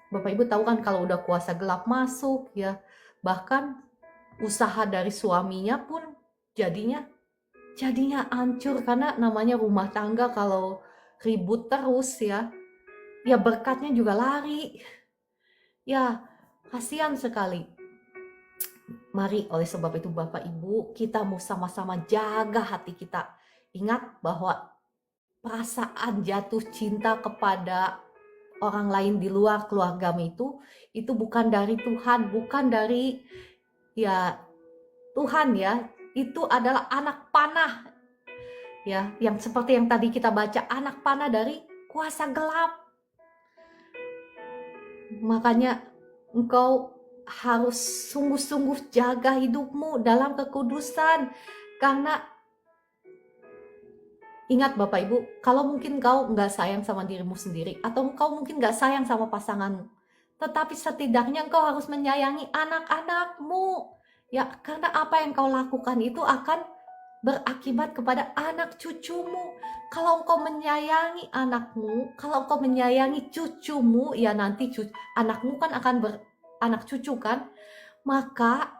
Bapak Ibu tahu kan kalau udah kuasa gelap masuk ya, bahkan usaha dari suaminya pun jadinya hancur. Karena namanya rumah tangga kalau ribut terus ya berkatnya juga lari. Ya, kasihan sekali. Mari oleh sebab itu Bapak Ibu, kita mau sama-sama jaga hati kita. Ingat bahwa perasaan jatuh cinta kepada orang lain di luar keluargamu itu bukan dari Tuhan, bukan dari ya Tuhan ya. Itu adalah anak panah ya, yang seperti yang tadi kita baca, anak panah dari kuasa gelap. Makanya engkau harus sungguh-sungguh jaga hidupmu dalam kekudusan. Karena ingat Bapak Ibu, kalau mungkin kau nggak sayang sama dirimu sendiri, atau kau mungkin nggak sayang sama pasanganmu, tetapi setidaknya engkau harus menyayangi anak-anakmu. Ya, karena apa yang kau lakukan itu akan berakibat kepada anak cucumu. Kalau engkau menyayangi anakmu, kalau engkau menyayangi cucumu, ya nanti anakmu kan akan beranak cucu kan, maka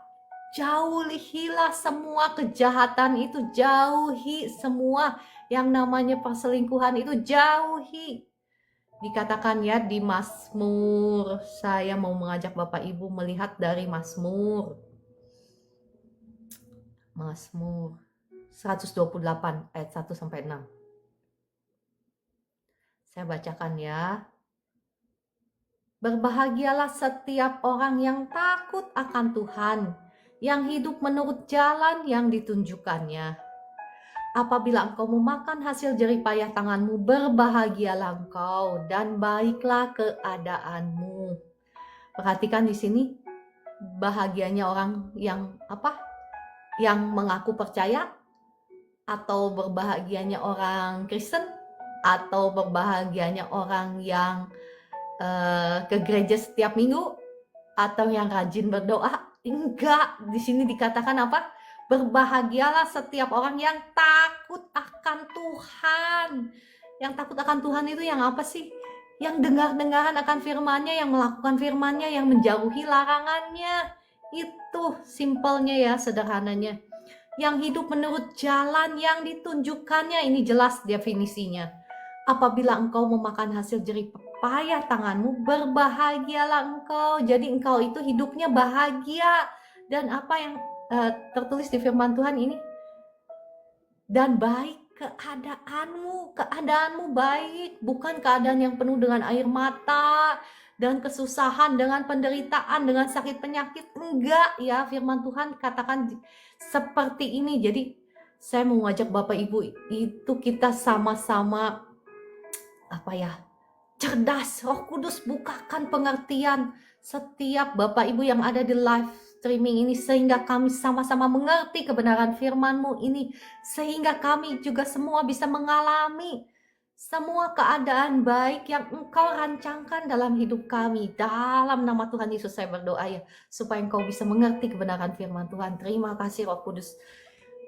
jauhilah semua kejahatan itu, jauhi semua yang namanya perselingkuhan itu, jauhi. Dikatakan ya di Mazmur, saya mau mengajak Bapak Ibu melihat dari Mazmur 128 ayat 1 sampai 6. Saya bacakan ya. Berbahagialah setiap orang yang takut akan Tuhan, yang hidup menurut jalan yang ditunjukkannya. Apabila engkau memakan hasil jeripayah tanganmu, berbahagialah engkau dan baiklah keadaanmu. Perhatikan di sini bahagianya orang yang yang mengaku percaya, atau berbahagianya orang Kristen, atau berbahagianya orang yang ke gereja setiap minggu, atau yang rajin berdoa. Enggak, di sini dikatakan berbahagialah setiap orang yang takut akan Tuhan. Yang takut akan Tuhan itu yang apa sih? Yang dengar-dengaran akan firman-Nya, yang melakukan firman-Nya, yang menjauhi larangannya. Itu simpelnya ya, sederhananya. Yang hidup menurut jalan yang ditunjukkannya. Ini jelas definisinya. Apabila engkau memakan hasil jeripayah tanganmu, berbahagialah engkau. Jadi engkau itu hidupnya bahagia. Dan apa yang tertulis di firman Tuhan ini, dan baik keadaanmu baik, bukan keadaan yang penuh dengan air mata dan kesusahan, dengan penderitaan, dengan sakit penyakit. Enggak ya, firman Tuhan katakan seperti ini. Jadi saya mau ngajak Bapak Ibu itu kita sama-sama cerdas. Roh Kudus bukakan pengertian setiap Bapak Ibu yang ada di live streaming ini, sehingga kami sama-sama mengerti kebenaran firman-Mu ini, sehingga kami juga semua bisa mengalami semua keadaan baik yang Engkau rancangkan dalam hidup kami. Dalam nama Tuhan Yesus saya berdoa ya, supaya Engkau bisa mengerti kebenaran firman Tuhan. Terima kasih Roh Kudus.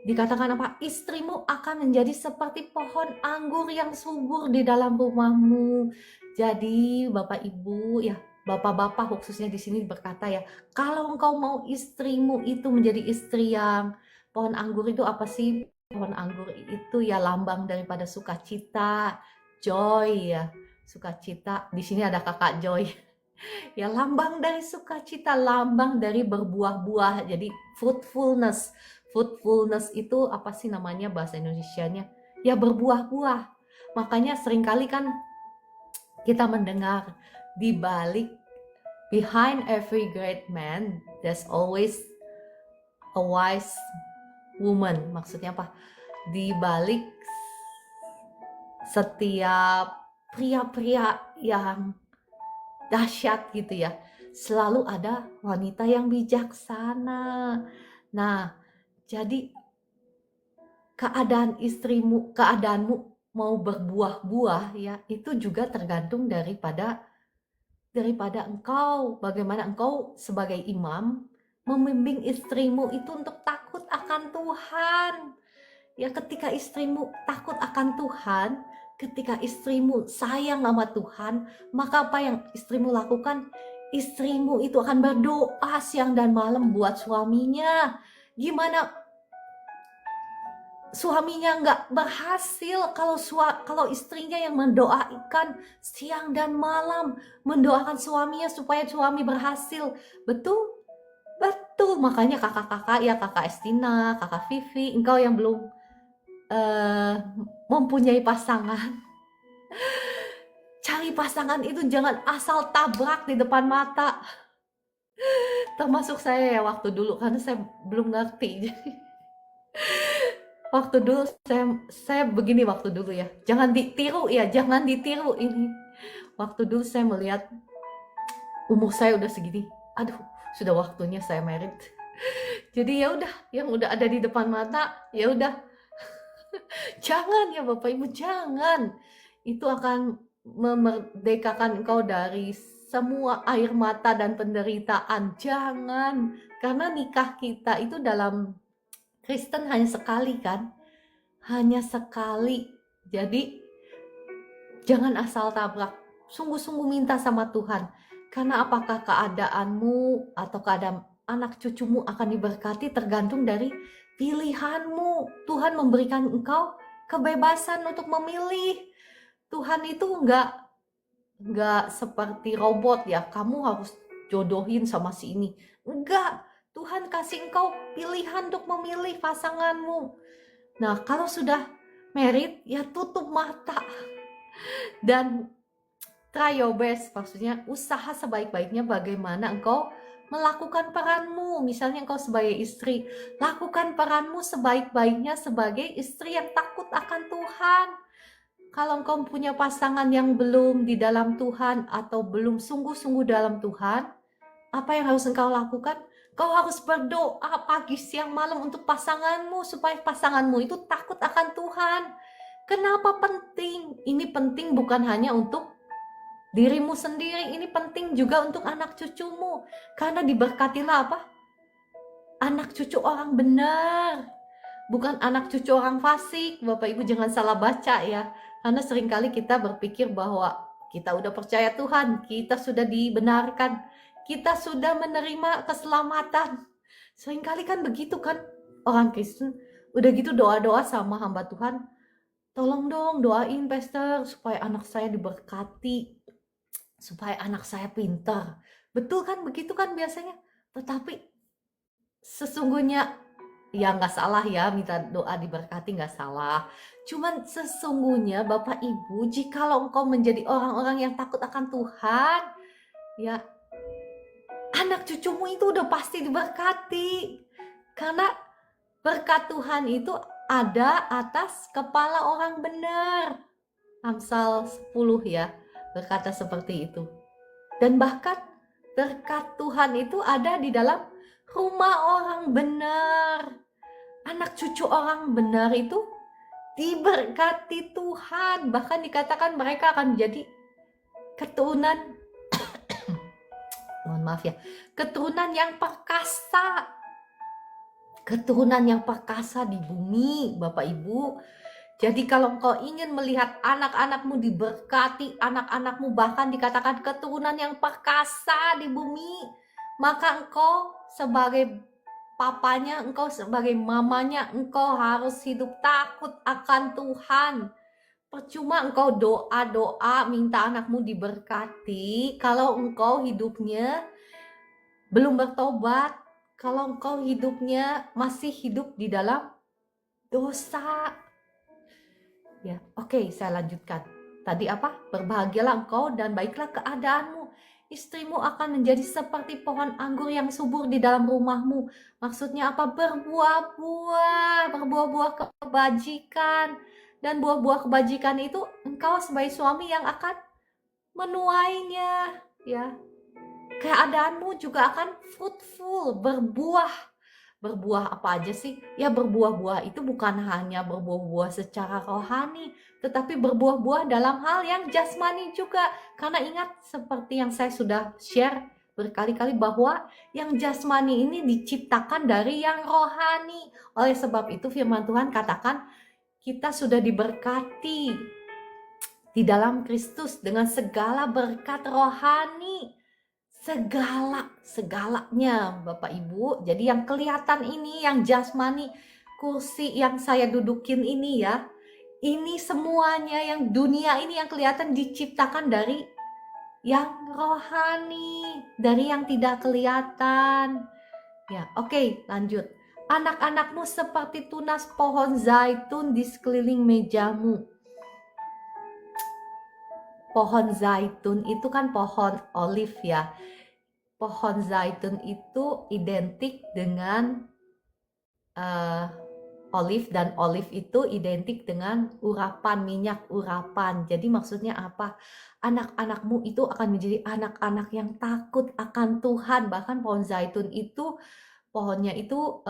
Dikatakan apa? Istrimu akan menjadi seperti pohon anggur yang subur di dalam rumahmu. Jadi Bapak Ibu ya, Bapak-bapak khususnya di sini berkata ya, kalau engkau mau istrimu itu menjadi istri yang pohon anggur itu apa sih? Pohon anggur itu ya lambang daripada sukacita, joy ya. Sukacita, di sini ada kakak Joy. Ya lambang dari sukacita, lambang dari berbuah-buah. Jadi fruitfulness. Fruitfulness itu apa sih namanya bahasa Indonesianya? Ya berbuah-buah. Makanya seringkali kan kita mendengar di balik behind every great man there's always a wise woman. Maksudnya apa? Di balik setiap pria-pria yang dahsyat gitu ya, selalu ada wanita yang bijaksana. Nah, jadi keadaanmu mau berbuah-buah ya, itu juga tergantung daripada engkau, bagaimana engkau sebagai imam membimbing istrimu itu untuk takut akan Tuhan. Ya ketika istrimu takut akan Tuhan, ketika istrimu sayang sama Tuhan, maka apa yang istrimu lakukan? Istrimu itu akan berdoa siang dan malam buat suaminya. Gimana suaminya nggak berhasil kalau istrinya yang mendoakan siang dan malam, mendoakan suaminya supaya suami berhasil. Betul? Betul. Makanya kakak-kakak ya, kakak Estina, kakak Vivi, engkau yang belum mempunyai pasangan, cari pasangan itu jangan asal tabrak di depan mata. Termasuk saya ya waktu dulu, karena saya belum ngerti. Waktu dulu saya begini waktu dulu ya, jangan ditiru ini. Waktu dulu saya melihat umur saya udah segini, aduh sudah waktunya saya married. Jadi ya udah, yang udah ada di depan mata ya udah. Jangan ya Bapak Ibu, jangan. Itu akan memerdekakan engkau dari semua air mata dan penderitaan. Jangan. Karena nikah kita itu dalam Kristen hanya sekali kan? Hanya sekali. Jadi jangan asal tabrak. Sungguh-sungguh minta sama Tuhan. Karena apakah keadaanmu atau keadaan anak cucumu akan diberkati tergantung dari pilihanmu. Tuhan memberikan engkau kebebasan untuk memilih. Tuhan itu enggak seperti robot ya, kamu harus jodohin sama si ini. Enggak, Tuhan kasih engkau pilihan untuk memilih pasanganmu. Nah, kalau sudah married, ya tutup mata. Dan try your best, maksudnya usaha sebaik-baiknya bagaimana engkau melakukan peranmu. Misalnya engkau sebagai istri, lakukan peranmu sebaik-baiknya sebagai istri yang takut akan Tuhan. Kalau engkau punya pasangan yang belum di dalam Tuhan atau belum sungguh-sungguh dalam Tuhan, apa yang harus engkau lakukan? Kau harus berdoa pagi, siang, malam untuk pasanganmu supaya pasanganmu itu takut akan Tuhan. Kenapa penting? Ini penting bukan hanya untuk dirimu sendiri, ini penting juga untuk anak cucumu. Karena diberkatilah apa? Anak cucu orang benar, bukan anak cucu orang fasik. Bapak Ibu jangan salah baca ya. Karena seringkali kita berpikir bahwa kita udah percaya Tuhan, kita sudah dibenarkan, kita sudah menerima keselamatan. Seringkali kan begitu kan orang Kristen. Udah gitu doa-doa sama hamba Tuhan, tolong dong doain pastor supaya anak saya diberkati, supaya anak saya pintar. Betul kan, begitu kan biasanya. Tetapi sesungguhnya ya nggak salah ya, minta doa diberkati nggak salah. Cuman sesungguhnya Bapak Ibu, jikalau engkau menjadi orang-orang yang takut akan Tuhan, ya anak cucumu itu udah pasti diberkati. Karena berkat Tuhan itu ada atas kepala orang benar. Amsal 10 ya, berkata seperti itu. Dan bahkan berkat Tuhan itu ada di dalam rumah orang benar. Anak cucu orang benar itu diberkati Tuhan. Bahkan dikatakan mereka akan menjadi keturunan, mohon maaf ya, keturunan yang perkasa. Keturunan yang perkasa di bumi, Bapak Ibu. Jadi kalau engkau ingin melihat anak-anakmu diberkati, anak-anakmu bahkan dikatakan keturunan yang perkasa di bumi, maka engkau sebagai papanya, engkau sebagai mamanya, engkau harus hidup takut akan Tuhan. Percuma engkau doa-doa minta anakmu diberkati kalau engkau hidupnya belum bertobat, kalau engkau hidupnya masih hidup di dalam dosa. Ya, oke, saya lanjutkan. Tadi apa? Berbahagialah engkau dan baiklah keadaanmu. Istrimu akan menjadi seperti pohon anggur yang subur di dalam rumahmu. Maksudnya apa? Berbuah-buah kebajikan. Dan buah-buah kebajikan itu engkau sebagai suami yang akan menuainya. Ya, keadaanmu juga akan fruitful, berbuah. Berbuah apa aja sih? Ya, berbuah-buah itu bukan hanya berbuah-buah secara rohani, tetapi berbuah-buah dalam hal yang jasmani juga. Karena ingat seperti yang saya sudah share berkali-kali bahwa yang jasmani ini diciptakan dari yang rohani. Oleh sebab itu firman Tuhan katakan kita sudah diberkati di dalam Kristus dengan segala berkat rohani. Segalanya Bapak Ibu. Jadi yang kelihatan ini, yang jasmani, kursi yang saya dudukin ini ya, ini semuanya yang dunia ini yang kelihatan diciptakan dari yang rohani, dari yang tidak kelihatan. Ya, oke, lanjut. Anak-anakmu seperti tunas pohon zaitun di sekeliling mejamu. Pohon zaitun itu kan pohon olive ya. Pohon zaitun itu identik dengan olive, dan olive itu identik dengan urapan, minyak urapan. Jadi maksudnya apa? Anak-anakmu itu akan menjadi anak-anak yang takut akan Tuhan. Bahkan pohon zaitun itu, pohonnya itu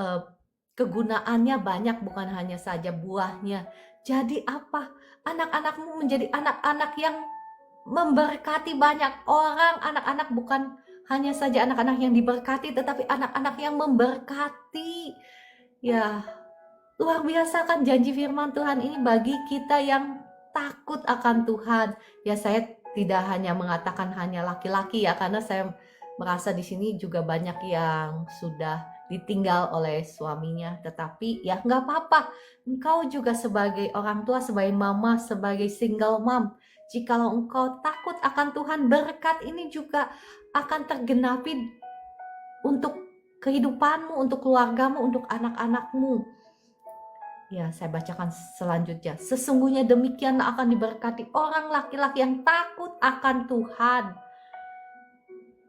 kegunaannya banyak, bukan hanya saja buahnya. Jadi apa? Anak-anakmu menjadi anak-anak yang memberkati banyak orang. Anak-anak bukan hanya saja anak-anak yang diberkati, tetapi anak-anak yang memberkati. Ya, luar biasa kan janji firman Tuhan ini bagi kita yang takut akan Tuhan. Ya, saya tidak hanya mengatakan hanya laki-laki ya, karena saya merasa di sini juga banyak yang sudah ditinggal oleh suaminya. Tetapi ya nggak apa-apa. Engkau juga sebagai orang tua, sebagai mama, sebagai single mom, jikalau engkau takut akan Tuhan, berkat ini juga akan tergenapi untuk kehidupanmu, untuk keluargamu, untuk anak-anakmu. Ya, saya bacakan selanjutnya. Sesungguhnya demikianlah akan diberkati orang laki-laki yang takut akan Tuhan.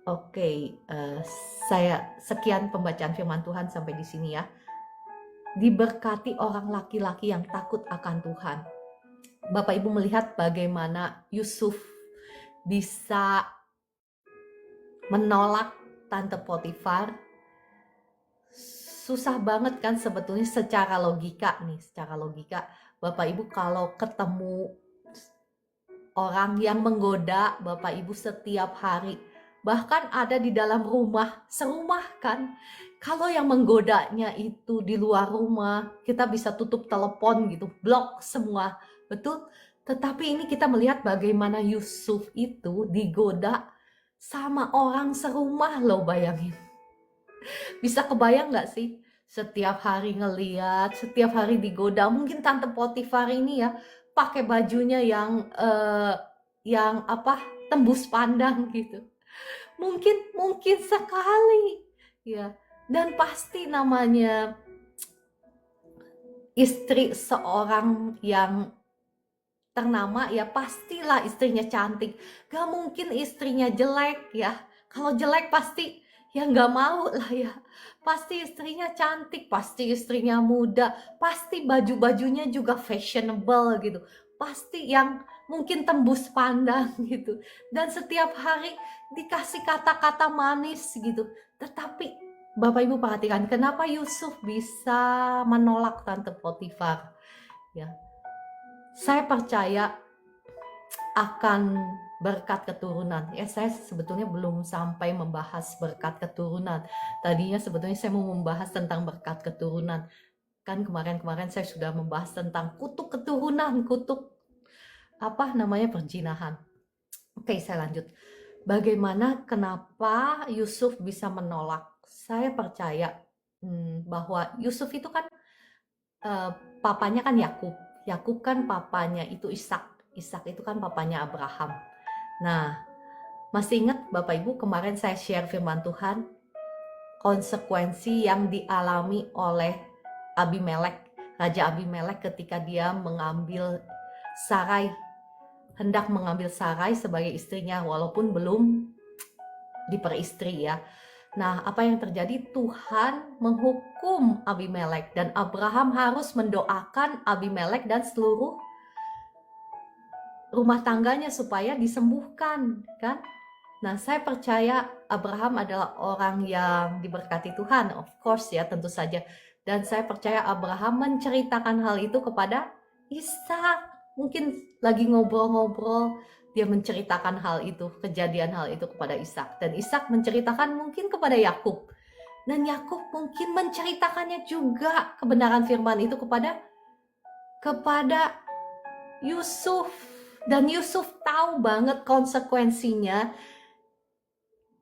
Oke, saya sekian pembacaan firman Tuhan sampai di sini ya. Diberkati orang laki-laki yang takut akan Tuhan. Bapak Ibu melihat bagaimana Yusuf bisa menolak Tante Potifar. Susah banget kan sebetulnya secara logika nih, secara logika. Bapak Ibu kalau ketemu orang yang menggoda Bapak Ibu setiap hari, bahkan ada di dalam rumah, serumah kan. Kalau yang menggodanya itu di luar rumah, kita bisa tutup telepon gitu, blok semua, betul? Tetapi ini kita melihat bagaimana Yusuf itu digoda sama orang serumah loh, bayangin. Bisa kebayang gak sih? Setiap hari ngeliat, setiap hari digoda. Mungkin Tante Potifar ini ya pakai bajunya yang apa, tembus pandang gitu. Mungkin sekali ya. Dan pasti namanya istri seorang yang ternama ya, pastilah istrinya cantik. Gak mungkin istrinya jelek ya. Kalau jelek pasti ya gak mau lah ya. Pasti istrinya cantik, pasti istrinya muda, pasti baju-bajunya juga fashionable gitu. Pasti yang mungkin tembus pandang gitu. Dan setiap hari dikasih kata-kata manis gitu. Tetapi Bapak Ibu perhatikan, kenapa Yusuf bisa menolak Tante Potifar? Ya, saya percaya akan berkat keturunan. Ya, saya sebetulnya belum sampai membahas berkat keturunan. Tadinya sebetulnya saya mau membahas tentang berkat keturunan. Kan kemarin-kemarin saya sudah membahas tentang kutuk keturunan, kutuk perzinahan. Oke, saya lanjut. Bagaimana, kenapa Yusuf bisa menolak? Saya percaya bahwa Yusuf itu kan papanya kan Yakub. Yakub kan papanya itu Ishak. Ishak itu kan papanya Abraham. Nah, masih ingat Bapak Ibu kemarin saya share firman Tuhan, konsekuensi yang dialami oleh Abimelek, Raja Abimelek ketika dia hendak mengambil Sarai sebagai istrinya walaupun belum diperistri ya. Nah, apa yang terjadi? Tuhan menghukum Abimelek dan Abraham harus mendoakan Abimelek dan seluruh rumah tangganya supaya disembuhkan, kan? Nah, saya percaya Abraham adalah orang yang diberkati Tuhan, of course ya, tentu saja. Dan saya percaya Abraham menceritakan hal itu kepada Ishak. Mungkin lagi ngobrol-ngobrol, dia menceritakan hal itu, kejadian hal itu kepada Ishak. Dan Ishak menceritakan mungkin kepada Yakub. Dan Yakub mungkin menceritakannya juga kebenaran firman itu kepada Yusuf. Dan Yusuf tahu banget konsekuensinya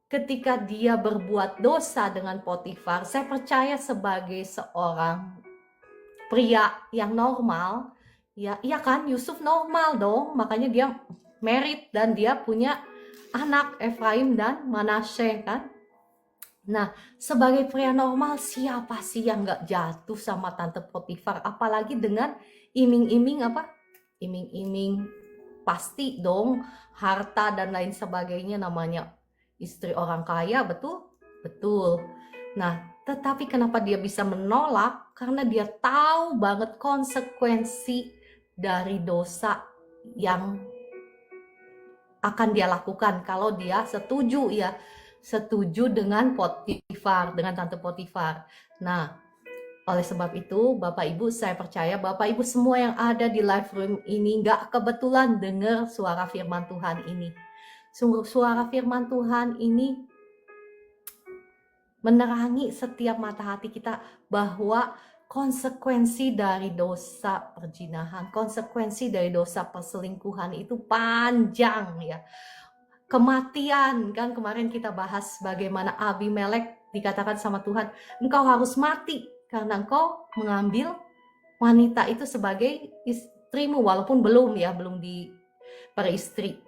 ketika dia berbuat dosa dengan Potifar. Saya percaya sebagai seorang pria yang normal, ya iya kan, Yusuf normal dong, makanya dia married dan dia punya anak Efraim dan Manasye kan. Nah, sebagai pria normal, siapa sih yang gak jatuh sama Tante Potifar? Apalagi dengan iming-iming iming-iming, pasti dong harta dan lain sebagainya, namanya istri orang kaya, betul? Betul. Nah, tetapi kenapa dia bisa menolak? Karena dia tahu banget konsekuensi dari dosa yang akan dia lakukan kalau dia setuju dengan Potifar, dengan Tante Potifar. Nah, oleh sebab itu, Bapak Ibu, saya percaya Bapak Ibu semua yang ada di live room ini gak kebetulan dengar suara firman Tuhan ini. Suara firman Tuhan ini menerangi setiap mata hati kita bahwa konsekuensi dari dosa perzinahan, konsekuensi dari dosa perselingkuhan itu panjang ya. Kematian, kan kemarin kita bahas bagaimana Abimelek dikatakan sama Tuhan, engkau harus mati karena engkau mengambil wanita itu sebagai istrimu walaupun belum diperistri.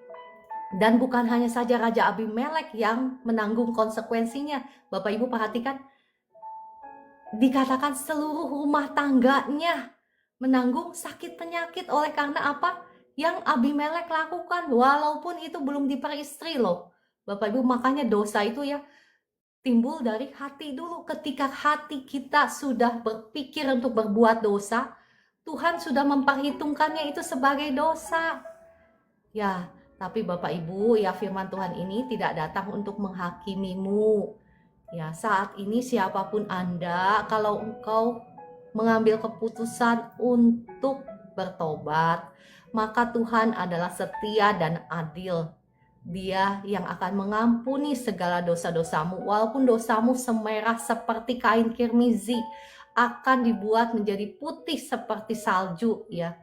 Dan bukan hanya saja Raja Abimelek yang menanggung konsekuensinya. Bapak Ibu perhatikan, dikatakan seluruh rumah tangganya menanggung sakit penyakit oleh karena apa? Yang Abimelek lakukan walaupun itu belum diperistri loh. Bapak Ibu, makanya dosa itu ya timbul dari hati dulu. Ketika hati kita sudah berpikir untuk berbuat dosa, Tuhan sudah memperhitungkannya itu sebagai dosa. Ya, tapi Bapak Ibu, ya firman Tuhan ini tidak datang untuk menghakimimu. Ya, saat ini siapapun Anda, kalau engkau mengambil keputusan untuk bertobat, maka Tuhan adalah setia dan adil. Dia yang akan mengampuni segala dosa-dosamu, walaupun dosamu semerah seperti kain kirmizi, akan dibuat menjadi putih seperti salju ya.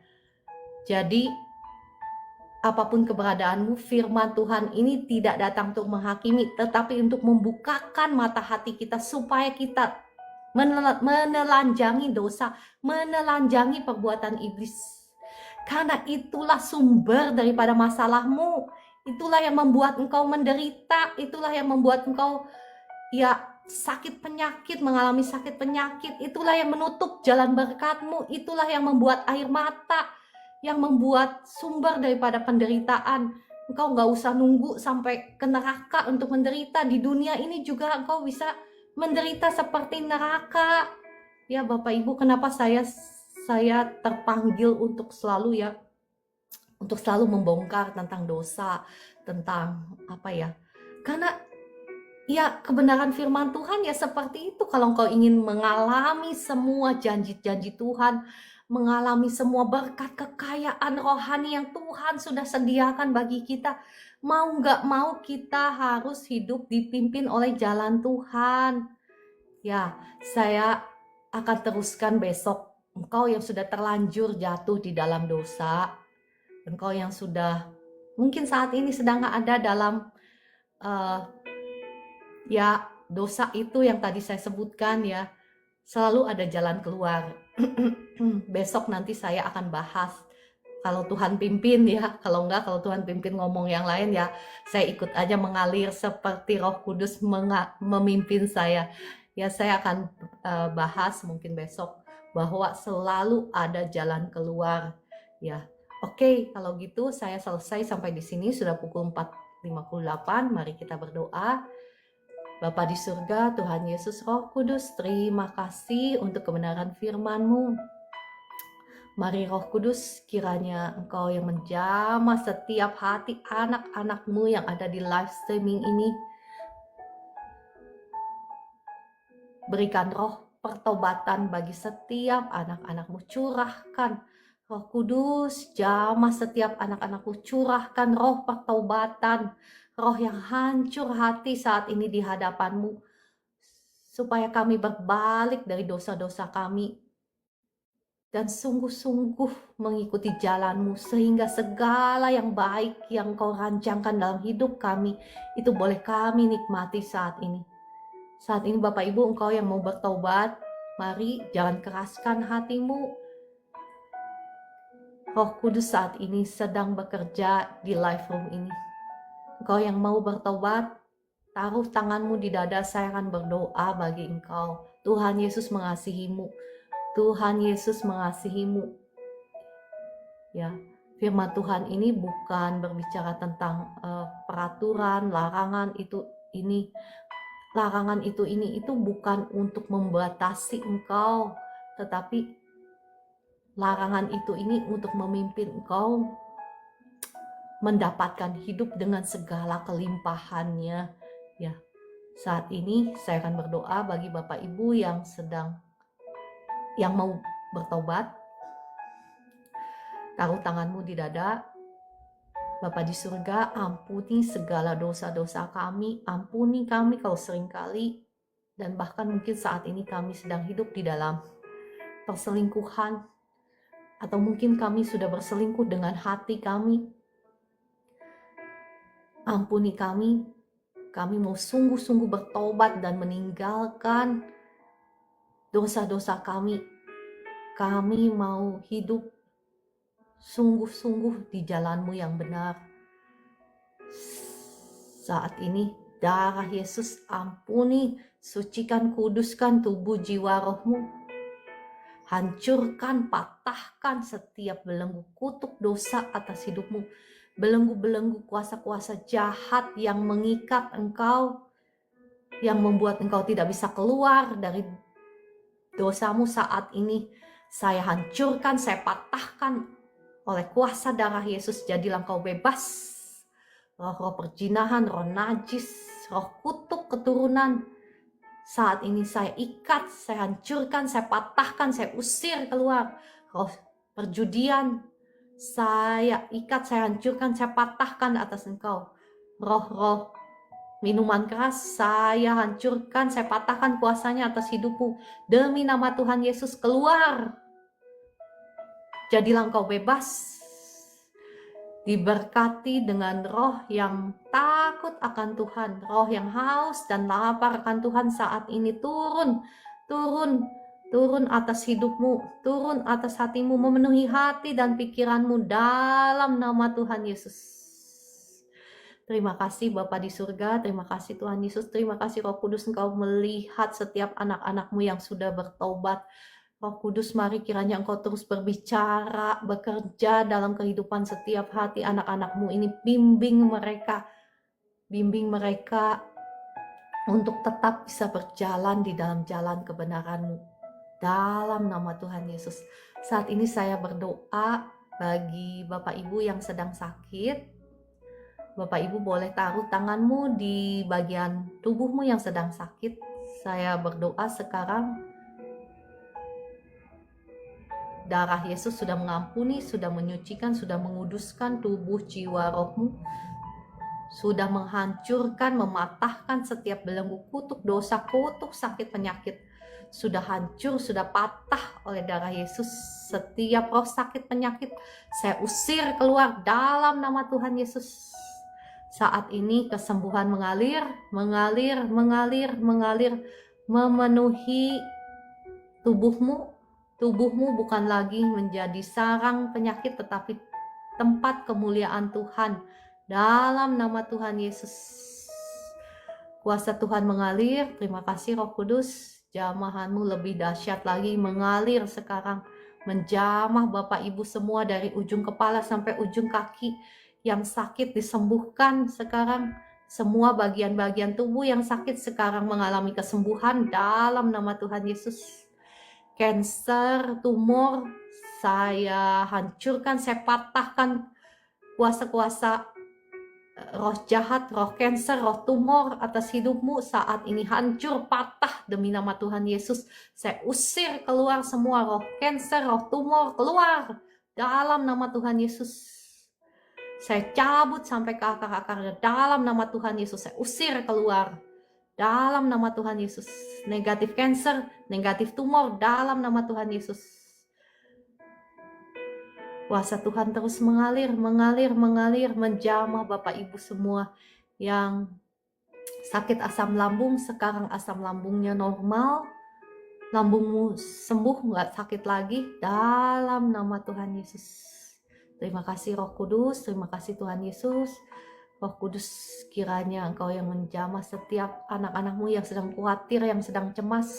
Jadi apapun keberadaanmu, firman Tuhan ini tidak datang untuk menghakimi, tetapi untuk membukakan mata hati kita supaya kita menelanjangi dosa, menelanjangi perbuatan iblis. Karena itulah sumber daripada masalahmu. Itulah yang membuat engkau menderita, itulah yang membuat engkau sakit penyakit, mengalami sakit penyakit. Itulah yang menutup jalan berkatmu, itulah yang membuat air mata, yang membuat sumber daripada penderitaan. Engkau gak usah nunggu sampai ke neraka untuk menderita. Di dunia ini juga engkau bisa menderita seperti neraka. Ya Bapak Ibu, kenapa saya terpanggil untuk selalu untuk selalu membongkar tentang dosa, tentang apa ya, karena ya kebenaran firman Tuhan ya seperti itu. Kalau engkau ingin mengalami semua janji-janji Tuhan, mengalami semua berkat kekayaan rohani yang Tuhan sudah sediakan bagi kita, mau nggak mau kita harus hidup dipimpin oleh jalan Tuhan. Ya, saya akan teruskan besok. Engkau yang sudah terlanjur jatuh di dalam dosa, engkau yang sudah mungkin saat ini sedang ada dalam ya dosa itu yang tadi saya sebutkan ya, selalu ada jalan keluar. Besok nanti saya akan bahas kalau Tuhan pimpin ya, kalau enggak, kalau Tuhan pimpin ngomong yang lain ya saya ikut aja mengalir seperti Roh Kudus memimpin saya. Ya saya akan bahas mungkin besok bahwa selalu ada jalan keluar ya. Oke, kalau gitu saya selesai sampai di sini, sudah pukul 4:58. Mari kita berdoa. Bapa di surga, Tuhan Yesus Roh Kudus, terima kasih untuk kebenaran firman-Mu. Mari Roh Kudus, kiranya Engkau yang menjamah setiap hati anak-anak-Mu yang ada di live streaming ini. Berikan roh pertobatan bagi setiap anak-anak-Mu, curahkan Roh Kudus, jamah setiap anak-anak-Mu, curahkan roh pertobatan, roh yang hancur hati saat ini di hadapan-Mu, supaya kami berbalik dari dosa-dosa kami dan sungguh-sungguh mengikuti jalan-Mu, sehingga segala yang baik yang Kau rancangkan dalam hidup kami, itu boleh kami nikmati saat ini. Saat ini Bapak Ibu, engkau yang mau bertobat, mari jangan keraskan hatimu. Roh Kudus saat ini sedang bekerja di live room ini. Engkau yang mau bertobat, taruh tanganmu di dada, saya akan berdoa bagi engkau. Tuhan Yesus mengasihimu. Tuhan Yesus mengasihimu. Ya, firman Tuhan ini bukan berbicara tentang peraturan, larangan ini. Larangan ini bukan untuk membatasi engkau, tetapi larangan ini untuk memimpin engkau mendapatkan hidup dengan segala kelimpahannya. Ya, saat ini saya akan berdoa bagi Bapak Ibu yang mau bertobat. Taruh tanganmu di dada. Bapa di surga, ampuni segala dosa-dosa kami, ampuni kami kalau seringkali dan bahkan mungkin saat ini kami sedang hidup di dalam perselingkuhan, atau mungkin kami sudah berselingkuh dengan hati kami. Ampuni kami mau sungguh-sungguh bertobat dan meninggalkan dosa-dosa kami. Kami mau hidup sungguh-sungguh di jalan-Mu yang benar. Saat ini darah Yesus ampuni, sucikan, kuduskan tubuh jiwa rohmu. Hancurkan, patahkan setiap belenggu kutuk dosa atas hidupmu. Belenggu-belenggu kuasa-kuasa jahat yang mengikat engkau, yang membuat engkau tidak bisa keluar dari dosamu saat ini. Saya hancurkan, saya patahkan oleh kuasa darah Yesus. Jadilah engkau bebas. Roh-roh perjinahan, roh najis, roh kutuk keturunan, saat ini saya ikat, saya hancurkan, saya patahkan, saya usir keluar. Roh perjudian, saya ikat, saya hancurkan, saya patahkan atas engkau. Roh-roh minuman keras, saya hancurkan, saya patahkan kuasanya atas hidupmu. Demi nama Tuhan Yesus, keluar. Jadilah engkau bebas. Diberkati dengan roh yang takut akan Tuhan, roh yang haus dan lapar akan Tuhan saat ini turun atas hidupmu, turun atas hatimu, memenuhi hati dan pikiranmu dalam nama Tuhan Yesus. Terima kasih Bapa di surga, terima kasih Tuhan Yesus, terima kasih Roh Kudus, Engkau melihat setiap anak-anak-Mu yang sudah bertobat. Roh Kudus, mari kiranya Engkau terus berbicara, bekerja dalam kehidupan setiap hati anak-anak-Mu ini. Bimbing mereka untuk tetap bisa berjalan di dalam jalan kebenaran-Mu. Dalam nama Tuhan Yesus. Saat ini saya berdoa Bagi Bapak Ibu yang sedang sakit, Bapak Ibu boleh taruh tanganmu di bagian tubuhmu yang sedang sakit. Saya berdoa sekarang, darah Yesus sudah mengampuni, sudah menyucikan, sudah menguduskan tubuh, jiwa, rohmu. Sudah menghancurkan, mematahkan setiap belenggu, kutuk dosa, kutuk sakit, penyakit. Sudah hancur, sudah patah oleh darah Yesus. Setiap roh sakit, penyakit, saya usir keluar dalam nama Tuhan Yesus. Saat ini kesembuhan mengalir, mengalir, mengalir, mengalir, memenuhi tubuhmu. Tubuhmu bukan lagi menjadi sarang penyakit, tetapi tempat kemuliaan Tuhan. Dalam nama Tuhan Yesus, kuasa Tuhan mengalir. Terima kasih Roh Kudus, jamahanmu lebih dahsyat lagi mengalir sekarang, menjamah Bapak Ibu semua dari ujung kepala sampai ujung kaki. Yang sakit disembuhkan sekarang, semua bagian-bagian tubuh yang sakit sekarang mengalami kesembuhan dalam nama Tuhan Yesus. Cancer, tumor, saya hancurkan, saya patahkan kuasa-kuasa roh jahat, roh cancer, roh tumor atas hidupmu saat ini hancur, patah demi nama Tuhan Yesus. Saya usir keluar semua roh cancer, roh tumor, keluar dalam nama Tuhan Yesus. Saya cabut sampai ke akar-akarnya dalam nama Tuhan Yesus. Saya usir keluar dalam nama Tuhan Yesus. Negatif cancer, negatif tumor dalam nama Tuhan Yesus. Kuasa Tuhan terus mengalir, mengalir, mengalir, menjamah Bapak Ibu semua yang sakit asam lambung. Sekarang asam lambungnya normal, lambungmu sembuh, nggak sakit lagi dalam nama Tuhan Yesus. Terima kasih Roh Kudus, terima kasih Tuhan Yesus. Roh Kudus, kiranya Engkau yang menjamah setiap anak-anakmu yang sedang khawatir, yang sedang cemas,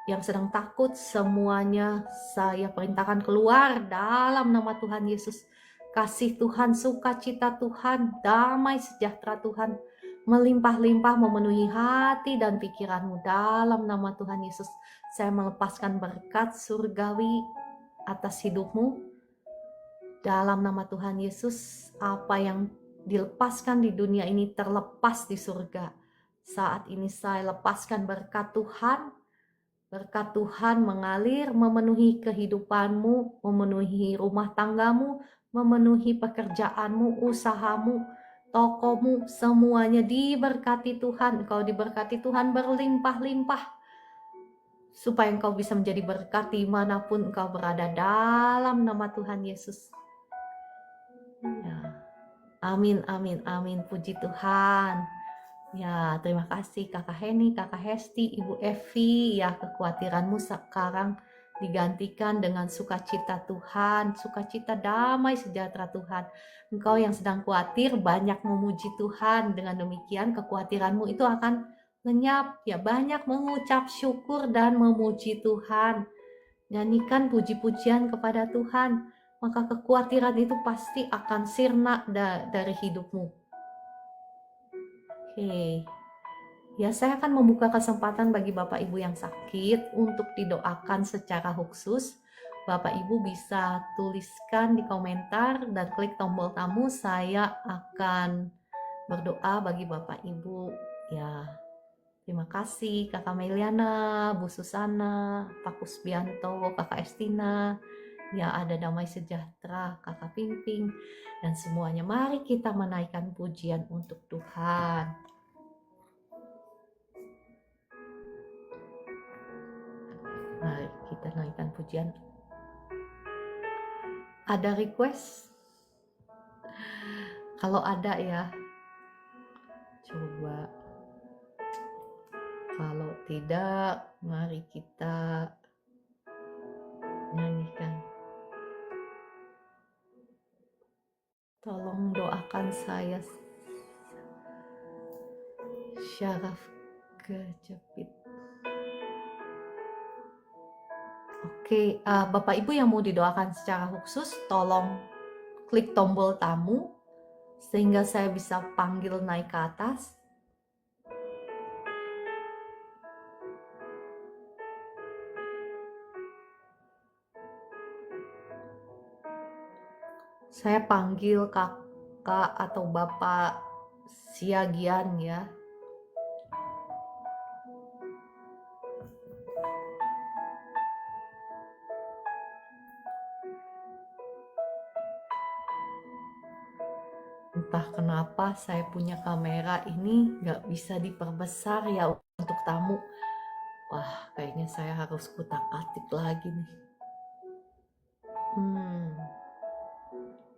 yang sedang takut, semuanya saya perintahkan keluar dalam nama Tuhan Yesus. Kasih Tuhan, sukacita Tuhan, damai sejahtera Tuhan melimpah-limpah memenuhi hati dan pikiranmu dalam nama Tuhan Yesus. Saya melepaskan berkat surgawi atas hidupmu dalam nama Tuhan Yesus. Apa yang dilepaskan di dunia ini terlepas di surga. Saat ini saya lepaskan berkat Tuhan. Berkat Tuhan mengalir, memenuhi kehidupanmu, memenuhi rumah tanggamu, memenuhi pekerjaanmu, usahamu, tokomu, semuanya diberkati Tuhan. Engkau diberkati Tuhan berlimpah-limpah, supaya engkau bisa menjadi berkat dimanapun engkau berada dalam nama Tuhan Yesus. Ya. Amin, amin, amin. Puji Tuhan. Ya, terima kasih Kakak Heni, Kakak Hesti, Ibu Evi. Ya, kekhawatiranmu sekarang digantikan dengan sukacita Tuhan, sukacita damai sejahtera Tuhan. Engkau yang sedang khawatir banyak memuji Tuhan. Dengan demikian kekhawatiranmu itu akan lenyap. Ya, banyak mengucap syukur dan memuji Tuhan. Nyanyikan puji-pujian kepada Tuhan. Maka kekhawatiran itu pasti akan sirna dari hidupmu. Oke, ya saya akan membuka kesempatan bagi Bapak Ibu yang sakit untuk didoakan secara khusus. Bapak Ibu bisa tuliskan di komentar dan klik tombol tamu. Saya akan berdoa bagi Bapak Ibu. Ya, terima kasih Kakak Meliana, Bu Susana, Pak Kusbianto, Kakak Estina. Ya, ada damai sejahtera, Kakak Pimping, dan semuanya. Mari kita menaikkan pujian untuk Tuhan. Mari kita naikkan pujian. Ada request? Kalau ada ya, coba. Kalau tidak, mari kita nyanyikan. Tolong doakan saya, Syaraf kejepit. Oke, Bapak Ibu yang mau didoakan secara khusus, tolong klik tombol tamu sehingga saya bisa panggil naik ke atas. Saya panggil kakak atau bapak Siagian ya. Entah kenapa saya punya kamera ini nggak bisa diperbesar ya untuk tamu. Wah, kayaknya saya harus kutak-atik lagi nih.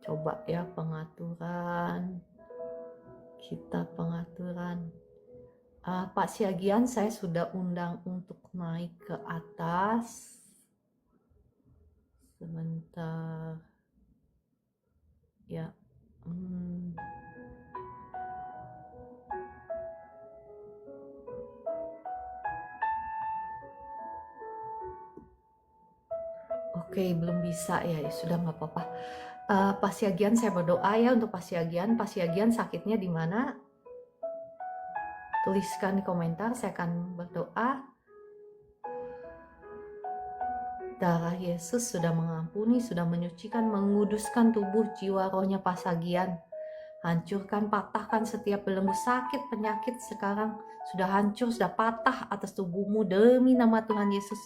Coba ya pengaturan. Kita pengaturan. Pak Siagian saya sudah undang untuk naik ke atas. Sebentar. Ya. Oke, belum bisa ya, sudah nggak apa-apa. Pak Siagian saya berdoa ya untuk Pak Siagian. Pak Siagian sakitnya di mana? Tuliskan di komentar, saya akan berdoa. Darah Yesus sudah mengampuni, sudah menyucikan, menguduskan tubuh, jiwa, rohnya Pak Siagian. Hancurkan, patahkan setiap belenggu sakit, penyakit sekarang sudah hancur, sudah patah atas tubuhmu demi nama Tuhan Yesus.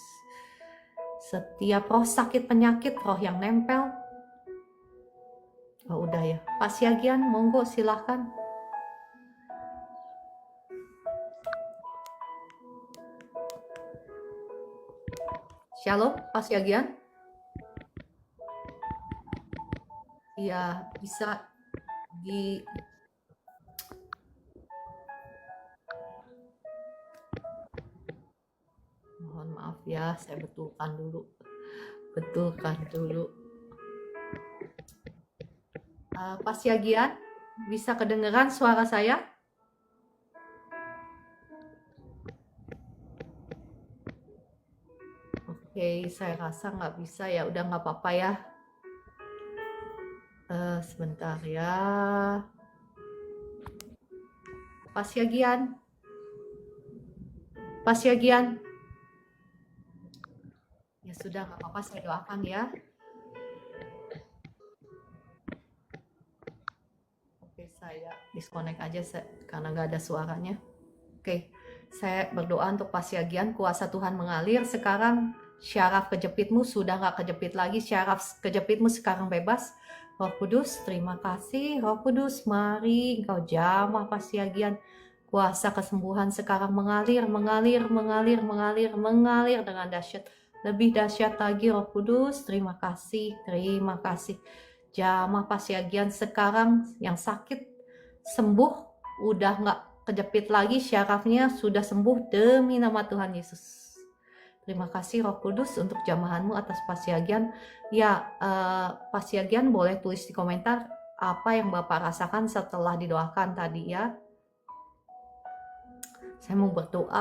Setiap roh sakit, penyakit, roh yang nempel. Oh udah ya, Pak Siagian monggo silahkan. Shalom Pak Siagian. Iya, bisa di mohon maaf ya, saya betulkan dulu. Pak Siagian, bisa kedengeran suara saya? Oke, saya rasa nggak bisa ya, udah nggak apa-apa ya. Sebentar ya. Pak Siagian. Ya sudah, nggak apa-apa, saya doakan ya. Oke, saya disconnect aja karena nggak ada suaranya. Oke, saya berdoa untuk Pak Siagian, kuasa Tuhan mengalir sekarang. Syaraf kejepitmu sudah nggak kejepit lagi, syaraf kejepitmu sekarang bebas. Roh Kudus, terima kasih. Roh Kudus, mari Engkau jamah Pak Siagian. Kuasa kesembuhan sekarang mengalir dengan dahsyat. Lebih dahsyat lagi Roh Kudus, terima kasih. Jamah Pak Siagian sekarang yang sakit sembuh, udah nggak kejepit lagi, syarafnya sudah sembuh demi nama Tuhan Yesus. Terima kasih Roh Kudus untuk jamahanmu atas Pak Siagian. Ya, Pak Siagian boleh tulis di komentar apa yang Bapak rasakan setelah didoakan tadi ya. Saya mau berdoa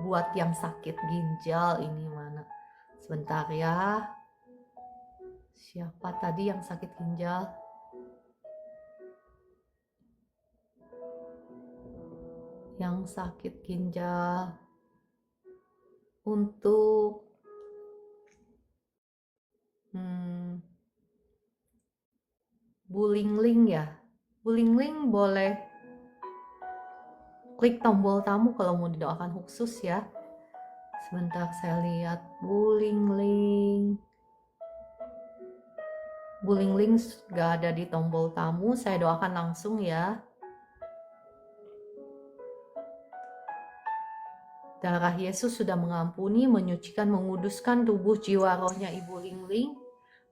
buat yang sakit ginjal ini mana. Sebentar ya. Siapa tadi yang sakit ginjal? Yang sakit ginjal. Untuk Bulingling ya. Bulingling boleh klik tombol tamu kalau mau didoakan khusus ya. Sebentar saya lihat. Bulingling gak ada di tombol tamu, saya doakan langsung ya. Darah Yesus sudah mengampuni, menyucikan, menguduskan tubuh, jiwa, rohnya Ibu Lingling,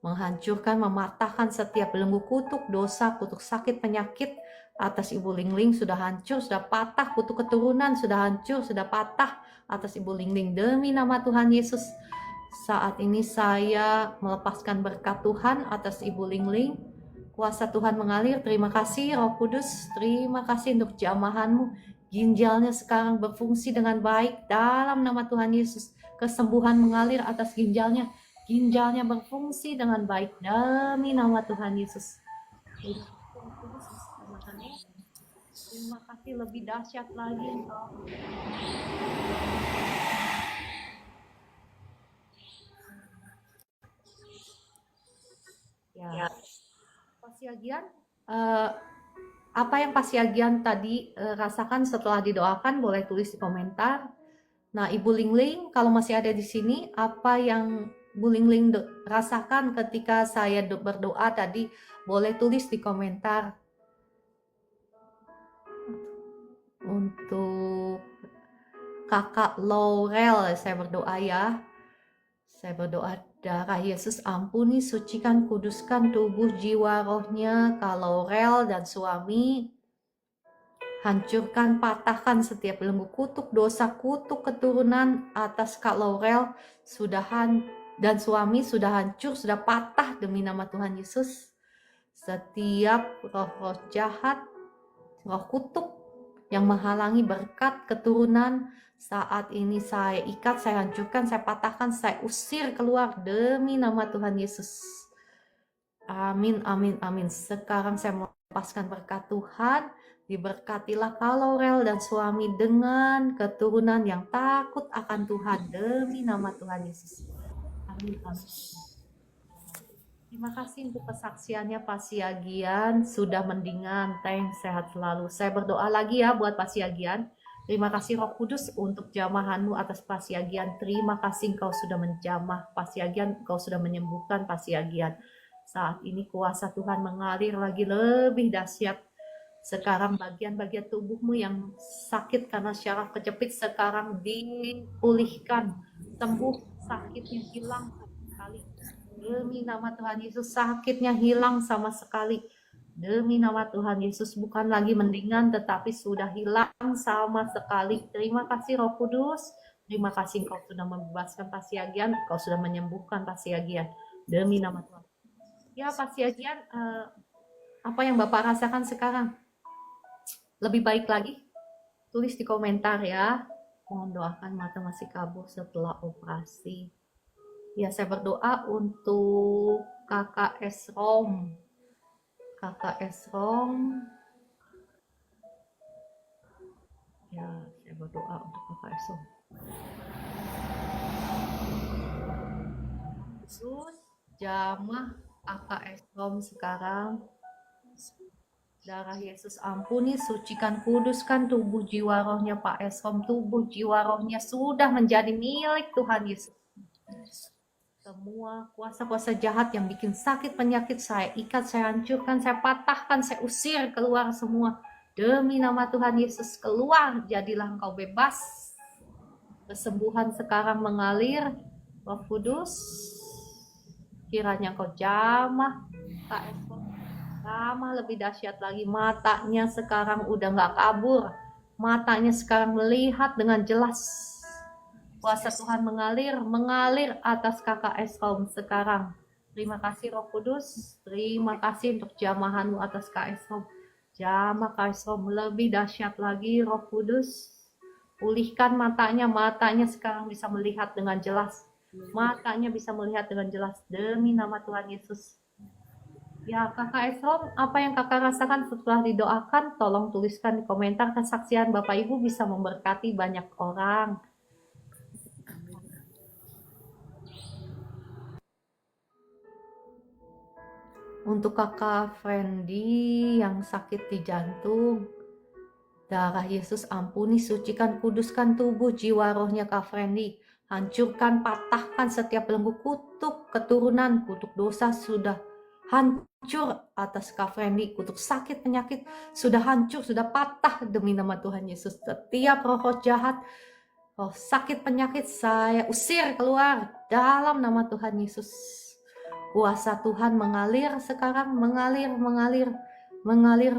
menghancurkan, mematahkan setiap belenggu kutuk, dosa, kutuk sakit, penyakit atas Ibu Lingling sudah hancur, sudah patah, kutuk keturunan sudah hancur, sudah patah atas Ibu Lingling demi nama Tuhan Yesus. Saat ini saya melepaskan berkat Tuhan atas Ibu Lingling. Kuasa Tuhan mengalir. Terima kasih Roh Kudus, terima kasih untuk jamahanmu. Ginjalnya sekarang berfungsi dengan baik dalam nama Tuhan Yesus. Kesembuhan mengalir atas ginjalnya. Ginjalnya berfungsi dengan baik demi nama Tuhan Yesus. Terima kasih, lebih dahsyat lagi Engkau. Ya. Agian, apa yang Pasti Agian tadi rasakan setelah didoakan boleh tulis di komentar. Nah, Ibu Lingling, kalau masih ada di sini, apa yang Bu Lingling rasakan ketika saya berdoa tadi, boleh tulis di komentar. Untuk Kakak Laurel, saya berdoa ya. Saya berdoa, darah Yesus ampuni, sucikan, kuduskan tubuh, jiwa, rohnya Kak Laurel dan suami. Hancurkan, patahkan setiap belenggu kutuk dosa, kutuk keturunan atas Kak Laurel dan suami sudah hancur, sudah patah demi nama Tuhan Yesus. Setiap roh-roh jahat, roh kutuk yang menghalangi berkat keturunan, saat ini saya ikat, saya hancurkan, saya patahkan, saya usir keluar demi nama Tuhan Yesus. Amin, amin, amin. Sekarang saya melepaskan berkat Tuhan. Diberkatilah Kak Laurel dan suami dengan keturunan yang takut akan Tuhan demi nama Tuhan Yesus. Amin, amin. Terima kasih untuk kesaksiannya Pak Siagian, sudah mendingan, thanks, sehat selalu. Saya berdoa lagi ya buat Pak Siagian. Terima kasih Roh Kudus untuk jamahanmu atas Pak Siagian. Terima kasih Engkau sudah menjamah Pak Siagian, Engkau sudah menyembuhkan Pak Siagian. Saat ini kuasa Tuhan mengalir lagi lebih dahsyat. Sekarang bagian-bagian tubuhmu yang sakit karena syaraf kejepit sekarang dipulihkan, sembuh, sakitnya hilang sekali. Demi nama Tuhan Yesus, sakitnya hilang sama sekali. Demi nama Tuhan Yesus, bukan lagi mendingan tetapi sudah hilang sama sekali. Terima kasih Roh Kudus. Terima kasih Engkau sudah membebaskan Pak Siagian, Engkau sudah menyembuhkan Pak Siagian. Demi nama Tuhan. Ya Pak Siagian, apa yang Bapak rasakan sekarang? Lebih baik lagi? Tulis di komentar ya. Mohon doakan mata masih kabur setelah operasi. Ya, saya berdoa untuk Kakak Esrom. Kakak Esrom. Ya, saya berdoa untuk Kakak Esrom. Yesus, jamah Kakak Esrom sekarang. Darah Yesus ampuni, sucikan, kuduskan tubuh jiwa rohnya Pak Esrom. Tubuh jiwa rohnya sudah menjadi milik Tuhan Yesus. Semua kuasa-kuasa jahat yang bikin sakit penyakit saya ikat, saya hancurkan, saya patahkan, saya usir keluar semua. Demi nama Tuhan Yesus, keluar, jadilah engkau bebas. Kesembuhan sekarang mengalir. Roh Kudus, kiranya engkau jamah Pak Esrom. Jamah lebih dahsyat lagi, matanya sekarang udah gak kabur. Matanya sekarang melihat dengan jelas. Kuasa Tuhan mengalir atas Kakak Esrom sekarang. Terima kasih Roh Kudus. Terima kasih untuk jamahanmu atas Kak Esrom. Jamah Kak Esrom lebih dahsyat lagi Roh Kudus. Pulihkan matanya sekarang bisa melihat dengan jelas. Matanya bisa melihat dengan jelas demi nama Tuhan Yesus. Ya Kakak Esrom, apa yang Kakak rasakan setelah didoakan? Tolong tuliskan di komentar, kesaksian Bapak Ibu bisa memberkati banyak orang. Untuk Kakak Fendi yang sakit di jantung, darah Yesus ampuni, sucikan, kuduskan tubuh, jiwa, rohnya Kak Fendi. Hancurkan, patahkan setiap belenggu kutuk keturunan, kutuk dosa sudah hancur atas Kak Fendi. Kutuk sakit, penyakit sudah hancur, sudah patah demi nama Tuhan Yesus. Setiap roh jahat, roh sakit, penyakit saya usir keluar dalam nama Tuhan Yesus. Kuasa Tuhan mengalir sekarang, mengalir,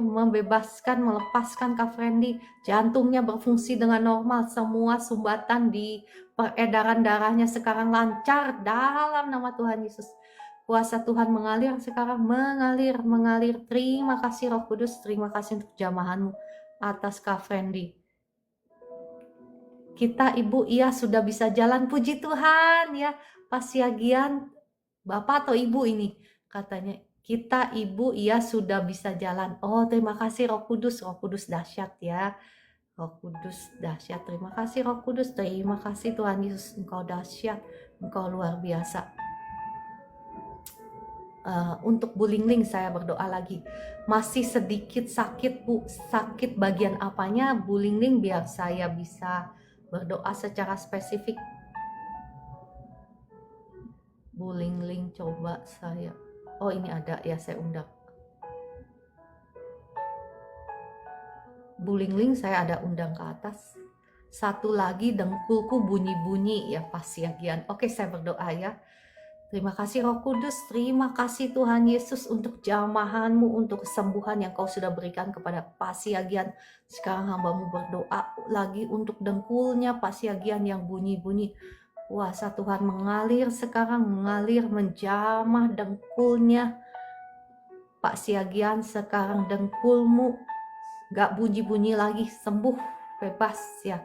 membebaskan, melepaskan Kak Fendi. Jantungnya berfungsi dengan normal, semua sumbatan di peredaran darahnya sekarang lancar dalam nama Tuhan Yesus. Kuasa Tuhan mengalir sekarang, mengalir. Terima kasih Roh Kudus, terima kasih untuk jamahanmu atas Kak Fendi. Kita Ibu, iya sudah bisa jalan, puji Tuhan ya. Pas Siagian, Bapak atau Ibu ini katanya, kita Ibu iya sudah bisa jalan. Oh terima kasih Roh Kudus dahsyat ya. Roh Kudus dahsyat, terima kasih Roh Kudus, terima kasih Tuhan Yesus, Engkau dahsyat, Engkau luar biasa. Untuk Bu Lingling saya berdoa lagi. Masih sedikit sakit Bu, sakit bagian apanya Bu Lingling biar saya bisa berdoa secara spesifik. Bu Lingling coba saya, oh ini ada ya, saya undang. Bu Lingling saya ada undang ke atas. Satu lagi dengkulku bunyi-bunyi ya pasiagian. Oke, saya berdoa ya. Terima kasih Roh Kudus, terima kasih Tuhan Yesus untuk jamahanmu, untuk kesembuhan yang kau sudah berikan kepada pasiagian. Sekarang hambamu berdoa lagi untuk dengkulnya pasiagian yang bunyi-bunyi. Kuasa Tuhan mengalir sekarang, mengalir menjamah dengkulnya. Pak Siagian, sekarang dengkulmu gak bunyi-bunyi lagi, sembuh, bebas ya.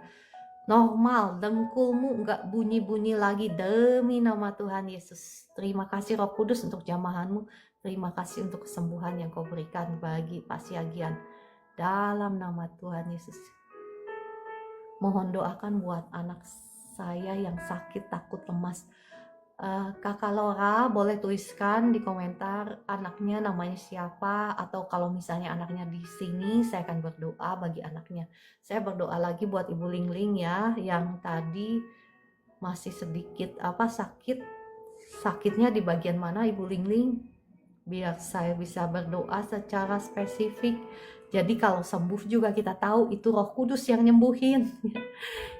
Normal, dengkulmu gak bunyi-bunyi lagi demi nama Tuhan Yesus. Terima kasih Roh Kudus untuk jamahanmu. Terima kasih untuk kesembuhan yang kau berikan bagi Pak Siagian. Dalam nama Tuhan Yesus. Mohon doakan buat anak saya yang sakit, takut, lemas. Kakak Laura boleh tuliskan di komentar anaknya namanya siapa, atau kalau misalnya anaknya di sini saya akan berdoa bagi anaknya. Saya berdoa lagi buat Ibu Lingling ya, yang tadi masih sedikit sakitnya di bagian mana Ibu Lingling, biar saya bisa berdoa secara spesifik. Jadi kalau sembuh juga kita tahu itu Roh Kudus yang nyembuhin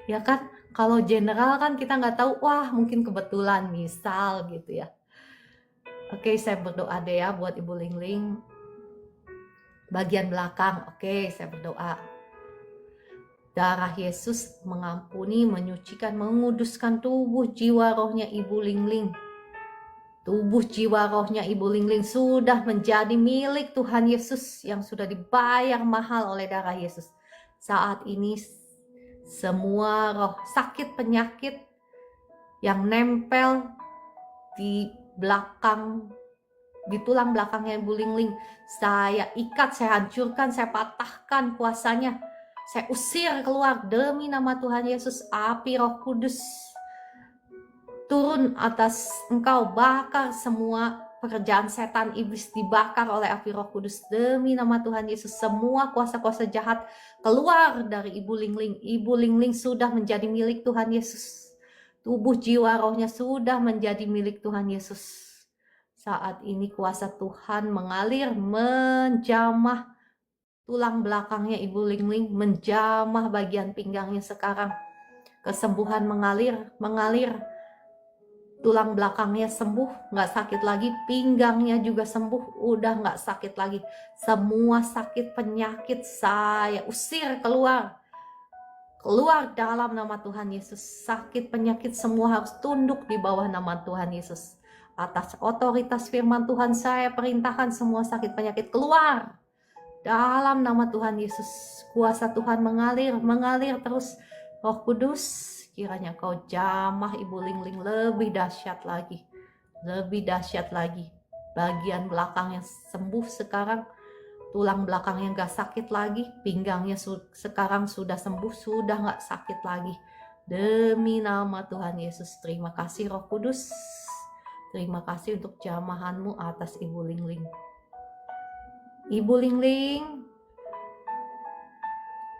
ya kan. Kalau general kan kita nggak tahu, wah mungkin kebetulan misal gitu ya. Oke, saya berdoa deh ya buat Ibu Lingling bagian belakang. Oke, saya berdoa. Darah Yesus mengampuni, menyucikan, menguduskan tubuh jiwa rohnya Ibu Lingling. Tubuh jiwa rohnya Ibu Lingling sudah menjadi milik Tuhan Yesus yang sudah dibayar mahal oleh darah Yesus. Saat ini semua roh sakit penyakit yang nempel di belakang, di tulang belakangnya Ibu Lingling, saya ikat, saya hancurkan, saya patahkan kuasanya, saya usir keluar demi nama Tuhan Yesus. Api Roh Kudus turun atas engkau, bakar semua pekerjaan setan iblis, dibakar oleh api Roh Kudus demi nama Tuhan Yesus. Semua kuasa-kuasa jahat keluar dari Ibu Lingling. Ibu Lingling sudah menjadi milik Tuhan Yesus. Tubuh jiwa rohnya sudah menjadi milik Tuhan Yesus. Saat ini kuasa Tuhan mengalir, menjamah tulang belakangnya Ibu Lingling, menjamah bagian pinggangnya sekarang. Kesembuhan mengalir. Tulang belakangnya sembuh, nggak sakit lagi. Pinggangnya juga sembuh, udah nggak sakit lagi. Semua sakit penyakit saya usir keluar. Keluar dalam nama Tuhan Yesus. Sakit penyakit semua harus tunduk di bawah nama Tuhan Yesus. Atas otoritas firman Tuhan saya perintahkan semua sakit penyakit keluar. Dalam nama Tuhan Yesus. Kuasa Tuhan mengalir terus. Roh Kudus, kiranya kau jamah Ibu Lingling lebih dahsyat lagi. Lebih dahsyat lagi. Bagian belakang yang sembuh sekarang. Tulang belakangnya gak sakit lagi. Pinggangnya sekarang sudah sembuh. Sudah gak sakit lagi. Demi nama Tuhan Yesus. Terima kasih Roh Kudus. Terima kasih untuk jamahanmu atas Ibu Lingling. Ibu Lingling,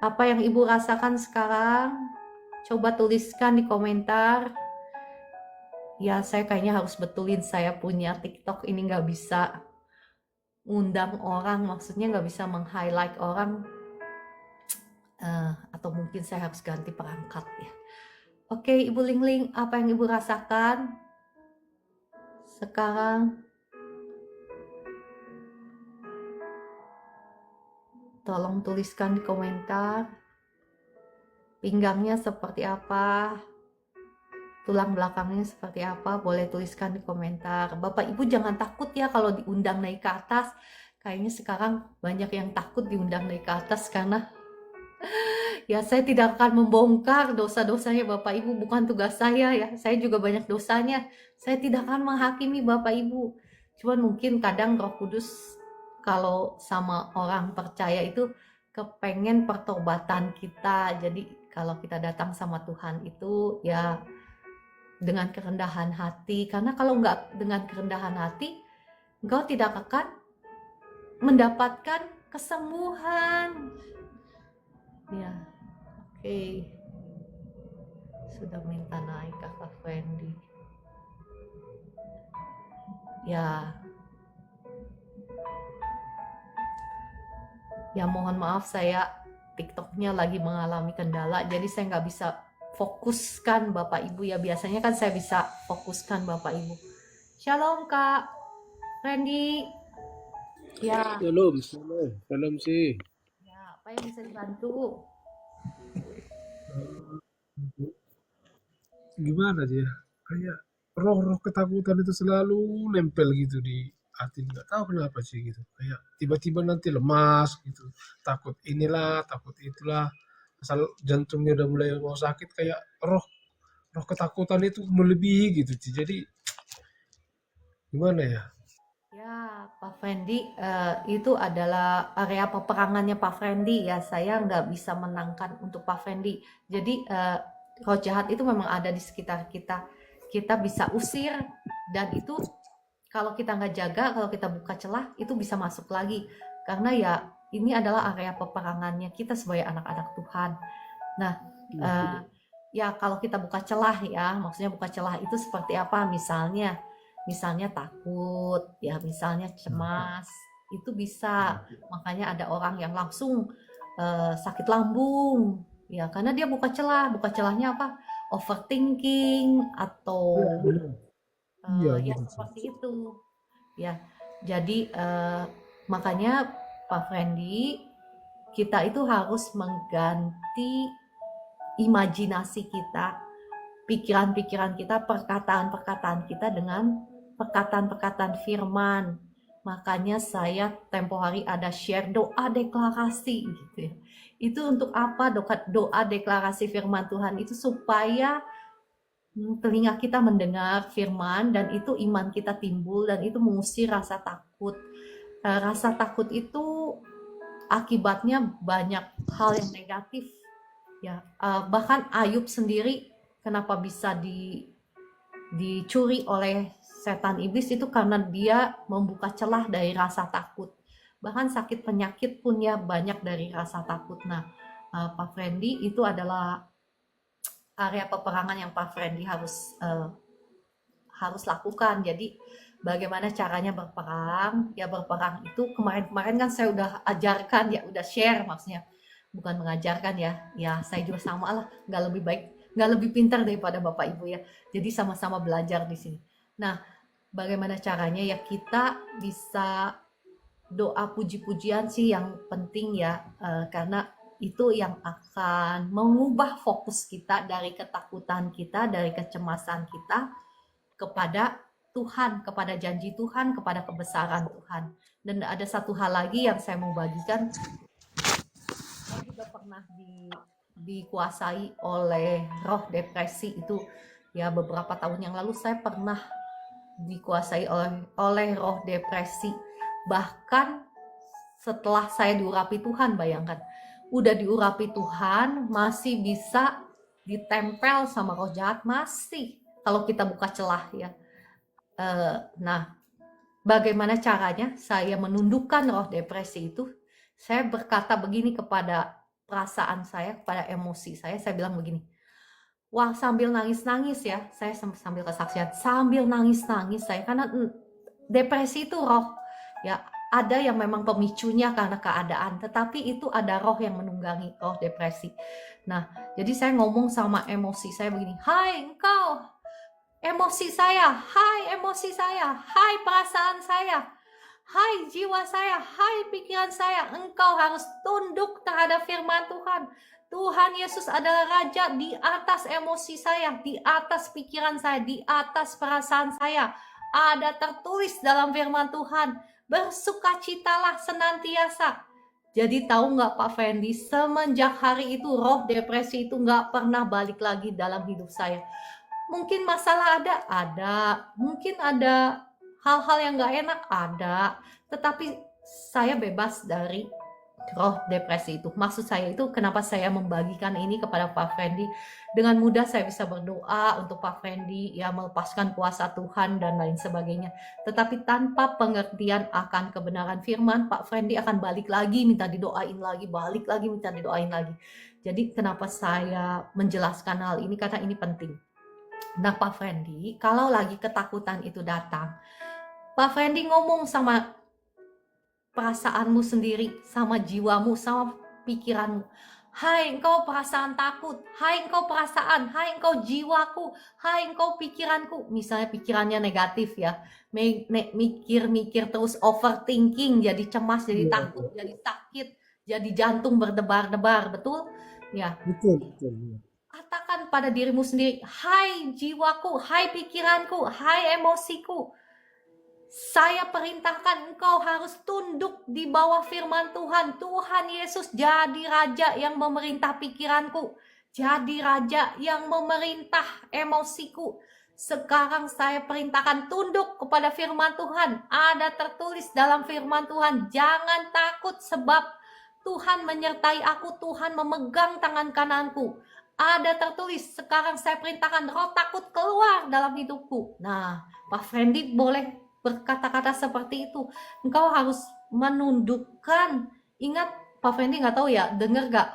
apa yang Ibu rasakan sekarang? Coba tuliskan di komentar. Ya, saya kayaknya harus betulin, saya punya TikTok ini nggak bisa undang orang, maksudnya nggak bisa meng-highlight orang. Atau mungkin saya harus ganti perangkat ya. Oke, Ibu Lingling, apa yang Ibu rasakan sekarang? Tolong tuliskan di komentar. Pinggangnya seperti apa? Tulang belakangnya seperti apa? Boleh tuliskan di komentar. Bapak Ibu jangan takut ya kalau diundang naik ke atas. Kayaknya sekarang banyak yang takut diundang naik ke atas karena ya saya tidak akan membongkar dosa-dosanya Bapak Ibu, bukan tugas saya ya. Saya juga banyak dosanya. Saya tidak akan menghakimi Bapak Ibu. Cuman mungkin kadang Roh Kudus kalau sama orang percaya itu kepengen pertobatan kita. Jadi kalau kita datang sama Tuhan itu ya dengan kerendahan hati. Karena kalau nggak dengan kerendahan hati, engkau tidak akan mendapatkan kesembuhan. Ya, oke. Sudah minta naik Kakak Fendi. Ya, mohon maaf, saya TikToknya lagi mengalami kendala, jadi saya nggak bisa fokuskan Bapak Ibu ya. Biasanya kan saya bisa fokuskan Bapak Ibu. Shalom Kak Fendi. Ya, Shalom sih. ya, apa yang bisa dibantu? Gimana dia? Kayak roh-roh ketakutan itu selalu nempel gitu di hati. Nggak tahu kenapa sih gitu. Kayak tiba-tiba nanti lemas gitu. Takut inilah, takut itulah. Asal jantungnya udah mulai mau sakit, kayak roh ketakutan itu melebihi gitu. Jadi gimana ya? Ya, Pak Fendi, itu adalah area peperangannya Pak Fendi ya. Saya nggak bisa menangkan untuk Pak Fendi. Jadi, roh jahat itu memang ada di sekitar kita. Kita bisa usir, dan itu kalau kita nggak jaga, kalau kita buka celah, itu bisa masuk lagi. Karena ya, ini adalah area peperangannya kita sebagai anak-anak Tuhan. Nah, eh, ya kalau kita buka celah ya, maksudnya buka celah itu seperti apa? Misalnya takut, ya misalnya cemas, itu bisa. Makanya ada orang yang langsung sakit lambung, ya karena dia buka celah. Buka celahnya apa? Overthinking Iya, atau benar. Iya ya gitu sih. seperti itu. Ya, jadi makanya Pak Fendi, kita itu harus mengganti imajinasi kita, pikiran-pikiran kita, perkataan-perkataan kita dengan perkataan-perkataan firman. Makanya saya tempo hari ada share doa deklarasi gitu ya. Itu untuk apa? Doa deklarasi firman Tuhan itu supaya telinga kita mendengar firman, dan itu iman kita timbul, dan itu mengusir rasa takut. Rasa takut itu akibatnya banyak hal yang negatif ya. Bahkan Ayub sendiri kenapa bisa dicuri oleh setan iblis itu karena dia membuka celah dari rasa takut. Bahkan sakit penyakit pun ya banyak dari rasa takut. Nah, Pak Fendi, itu adalah area peperangan yang Pak Fendi harus lakukan. Jadi bagaimana caranya berperang? Ya berperang itu kemarin-kemarin kan saya udah ajarkan ya, udah share maksudnya. Bukan mengajarkan ya. Ya saya juga sama lah, nggak lebih baik, nggak lebih pintar daripada Bapak Ibu ya. Jadi sama-sama belajar di sini. Nah, bagaimana caranya ya, kita bisa doa puji-pujian sih yang penting ya, karena itu yang akan mengubah fokus kita dari ketakutan kita, dari kecemasan kita kepada Tuhan, kepada janji Tuhan, kepada kebesaran Tuhan. Dan ada satu hal lagi yang saya mau bagikan. Saya juga pernah dikuasai oleh roh depresi itu ya. Beberapa tahun yang lalu saya pernah dikuasai oleh roh depresi. Bahkan setelah saya diurapi Tuhan, bayangkan, udah diurapi Tuhan masih bisa ditempel sama roh jahat, masih, kalau kita buka celah ya. Nah, bagaimana caranya saya menundukkan roh depresi itu? Saya berkata begini kepada perasaan saya, kepada emosi saya bilang begini, wah, sambil nangis-nangis ya, saya sambil kesaksian, sambil nangis-nangis saya, karena depresi itu roh, ya ada yang memang pemicunya karena keadaan, tetapi itu ada roh yang menunggangi roh depresi. Nah, jadi saya ngomong sama emosi saya begini, hai engkau, emosi saya, hai perasaan saya, hai jiwa saya, hai pikiran saya, engkau harus tunduk terhadap firman Tuhan. Tuhan Yesus adalah Raja di atas emosi saya, di atas pikiran saya, di atas perasaan saya. Ada tertulis dalam firman Tuhan, bersukacitalah senantiasa. Jadi tahu nggak Pak Fendi, semenjak hari itu roh depresi itu nggak pernah balik lagi dalam hidup saya. Mungkin masalah ada. Mungkin ada hal-hal yang nggak enak, ada. Tetapi saya bebas dari roh depresi itu. Maksud saya itu kenapa saya membagikan ini kepada Pak Fendi. Dengan mudah saya bisa berdoa untuk Pak Fendi, ya melepaskan kuasa Tuhan dan lain sebagainya. Tetapi tanpa pengertian akan kebenaran firman, Pak Fendi akan balik lagi minta didoain lagi, balik lagi minta didoain lagi. Jadi kenapa saya menjelaskan hal ini, karena ini penting. Nah Pak Fendi, kalau lagi ketakutan itu datang, Pak Fendi ngomong sama perasaanmu sendiri, sama jiwamu, sama pikiranmu. Hai engkau perasaan takut, hai engkau perasaan, hai engkau jiwaku, hai engkau pikiranku. Misalnya pikirannya negatif ya, mikir-mikir terus, overthinking, jadi cemas, jadi Iya, takut, jadi sakit, jadi jantung berdebar-debar, betul? Ya, betul, betul. Iya. katakan pada dirimu sendiri, hai jiwaku, hai pikiranku, hai emosiku, saya perintahkan engkau harus tunduk di bawah firman Tuhan. Tuhan Yesus jadi raja yang memerintah pikiranku. Jadi raja yang memerintah emosiku. Sekarang saya perintahkan tunduk kepada firman Tuhan. Ada tertulis dalam firman Tuhan, jangan takut sebab Tuhan menyertai aku, Tuhan memegang tangan kananku. Ada tertulis, sekarang saya perintahkan roh takut keluar dalam hidupku. Nah, Pak Fendi boleh berkata-kata seperti itu. Engkau harus menundukkan. Ingat, Pak Fendi nggak tahu ya, dengar nggak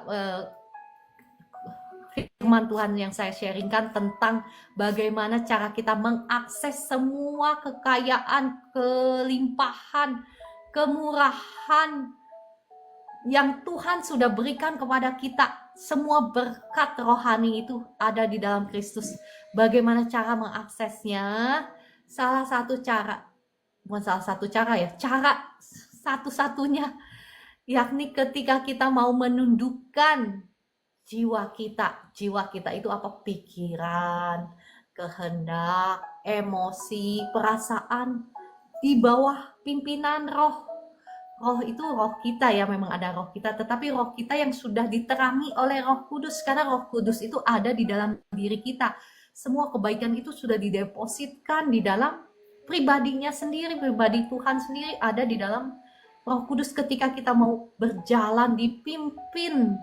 firman Tuhan yang saya sharingkan tentang bagaimana cara kita mengakses semua kekayaan, kelimpahan, kemurahan yang Tuhan sudah berikan kepada kita. Semua berkat rohani itu ada di dalam Kristus. Bagaimana cara mengaksesnya? Salah satu cara, bukan salah satu cara ya, cara satu-satunya, yakni ketika kita mau menundukkan jiwa kita. Jiwa kita itu apa? Pikiran, kehendak, emosi, perasaan di bawah pimpinan roh. Roh itu roh kita ya, memang ada roh kita, tetapi roh kita yang sudah diterangi oleh Roh Kudus, karena Roh Kudus itu ada di dalam diri kita. Semua kebaikan itu sudah didepositkan di dalam pribadinya sendiri, pribadi Tuhan sendiri ada di dalam Roh Kudus. Ketika kita mau berjalan dipimpin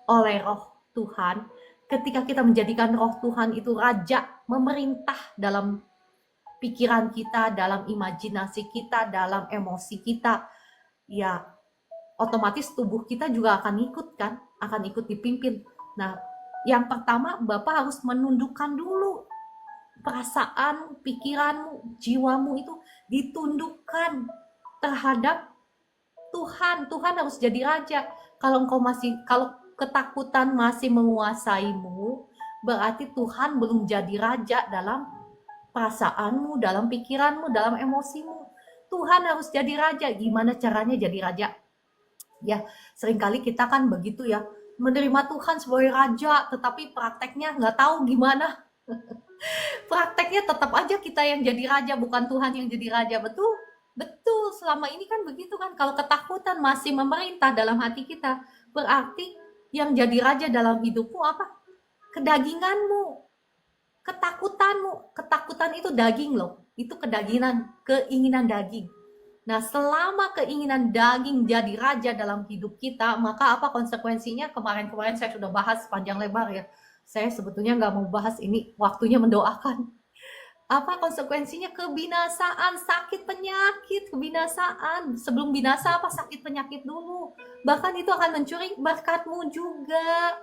oleh Roh Tuhan, ketika kita menjadikan Roh Tuhan itu raja, memerintah dalam pikiran kita, dalam imajinasi kita, dalam emosi kita, ya otomatis tubuh kita juga akan ikut kan, akan ikut dipimpin. Nah, yang pertama Bapak harus menundukkan dulu perasaan, pikiranmu, jiwamu itu ditundukkan terhadap Tuhan. Tuhan harus jadi raja. Kalau ketakutan masih menguasaimu, berarti Tuhan belum jadi raja dalam perasaanmu, dalam pikiranmu, dalam emosimu. Tuhan harus jadi raja. Gimana caranya jadi raja? Ya, seringkali kita kan begitu ya, menerima Tuhan sebagai raja, tetapi prakteknya nggak tahu gimana. Prakteknya tetap aja kita yang jadi raja, bukan Tuhan yang jadi raja. Betul? Betul, selama ini kan begitu kan. Kalau ketakutan masih memerintah dalam hati kita, berarti yang jadi raja dalam hidupmu apa? Kedaginganmu, ketakutanmu. Ketakutan itu daging loh. Itu kedagingan, keinginan daging. Nah, selama keinginan daging jadi raja dalam hidup kita, maka apa konsekuensinya? Kemarin-kemarin saya sudah bahas panjang lebar ya. Saya sebetulnya nggak mau bahas ini, waktunya mendoakan. Apa konsekuensinya? Kebinasaan, sakit penyakit, kebinasaan. Sebelum binasa apa? Sakit penyakit dulu. Bahkan itu akan mencuri berkatmu juga.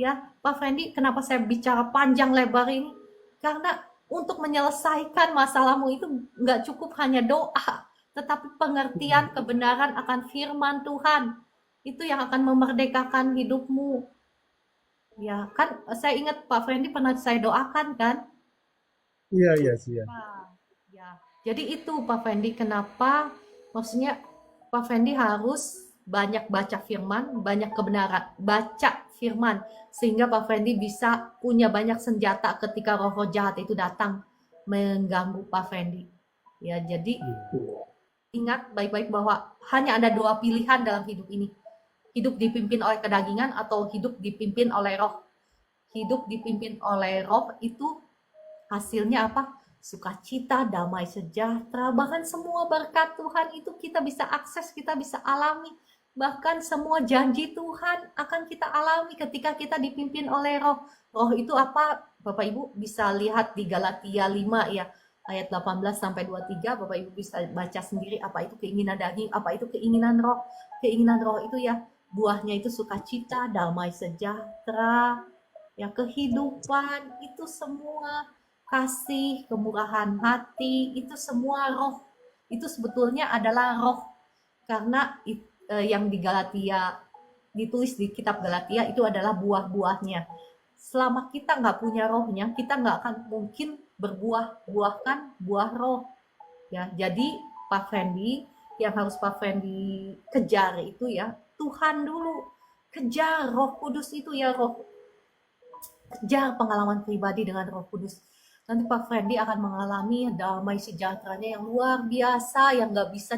Ya, Pak Fendi, kenapa saya bicara panjang lebar ini? Karena untuk menyelesaikan masalahmu itu nggak cukup hanya doa, tetapi pengertian kebenaran akan firman Tuhan. Itu yang akan memerdekakan hidupmu. Ya, kan saya ingat Pak Fendi pernah saya doakan kan? Iya, iya sih ya. Ya, jadi itu Pak Fendi, kenapa maksudnya Pak Fendi harus banyak baca firman, banyak kebenaran, baca firman, sehingga Pak Fendi bisa punya banyak senjata ketika roh-roh jahat itu datang mengganggu Pak Fendi. Ya, jadi ingat baik-baik bahwa hanya ada dua pilihan dalam hidup ini. Hidup dipimpin oleh kedagingan atau hidup dipimpin oleh roh. Hidup dipimpin oleh roh itu hasilnya apa? Sukacita, damai sejahtera, bahkan semua berkat Tuhan itu kita bisa akses, kita bisa alami Bahkan semua janji Tuhan akan kita alami ketika kita dipimpin oleh Roh. Roh itu apa? Bapak Ibu bisa lihat di Galatia 5 ya, ayat 18 sampai 23. Bapak Ibu bisa baca sendiri apa itu keinginan daging, apa itu keinginan roh. Keinginan roh itu ya buahnya itu sukacita, damai sejahtera, ya kehidupan, itu semua kasih, kemurahan hati, itu semua roh. Itu sebetulnya adalah roh karena yang di Galatia ditulis di kitab Galatia itu adalah buah-buahnya. Selama kita nggak punya rohnya, kita nggak akan mungkin berbuah-buahkan buah roh. Ya, jadi Pak Fendi yang harus Pak Fendi kejar itu ya Tuhan dulu. Kejar Roh Kudus itu ya roh. Kejar pengalaman pribadi dengan Roh Kudus. Nanti Pak Fendi akan mengalami damai sejahteranya yang luar biasa yang nggak bisa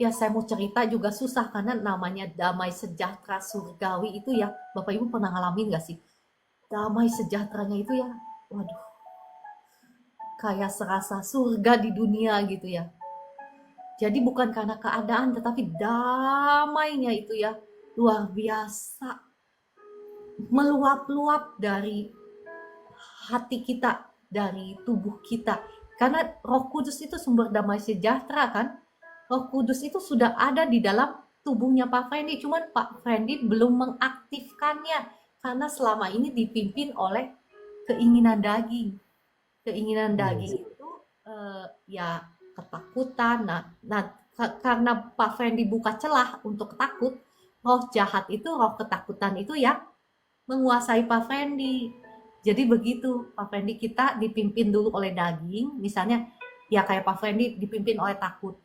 ya saya mau cerita juga susah karena namanya damai sejahtera surgawi itu ya Bapak Ibu pernah ngalamin gak sih damai sejahteranya itu ya waduh kayak serasa surga di dunia gitu ya jadi bukan karena keadaan tetapi damainya itu ya luar biasa meluap-luap dari hati kita dari tubuh kita karena Roh Kudus itu sumber damai sejahtera kan Roh Kudus itu sudah ada di dalam tubuhnya Pak Fendi, cuman Pak Fendi belum mengaktifkannya karena selama ini dipimpin oleh keinginan daging. Keinginan Yes. daging itu ya ketakutan. Nah karena Pak Fendi buka celah untuk takut, roh jahat itu, roh ketakutan itu yang menguasai Pak Fendi. Jadi begitu Pak Fendi kita dipimpin dulu oleh daging, misalnya ya kayak Pak Fendi dipimpin oleh takut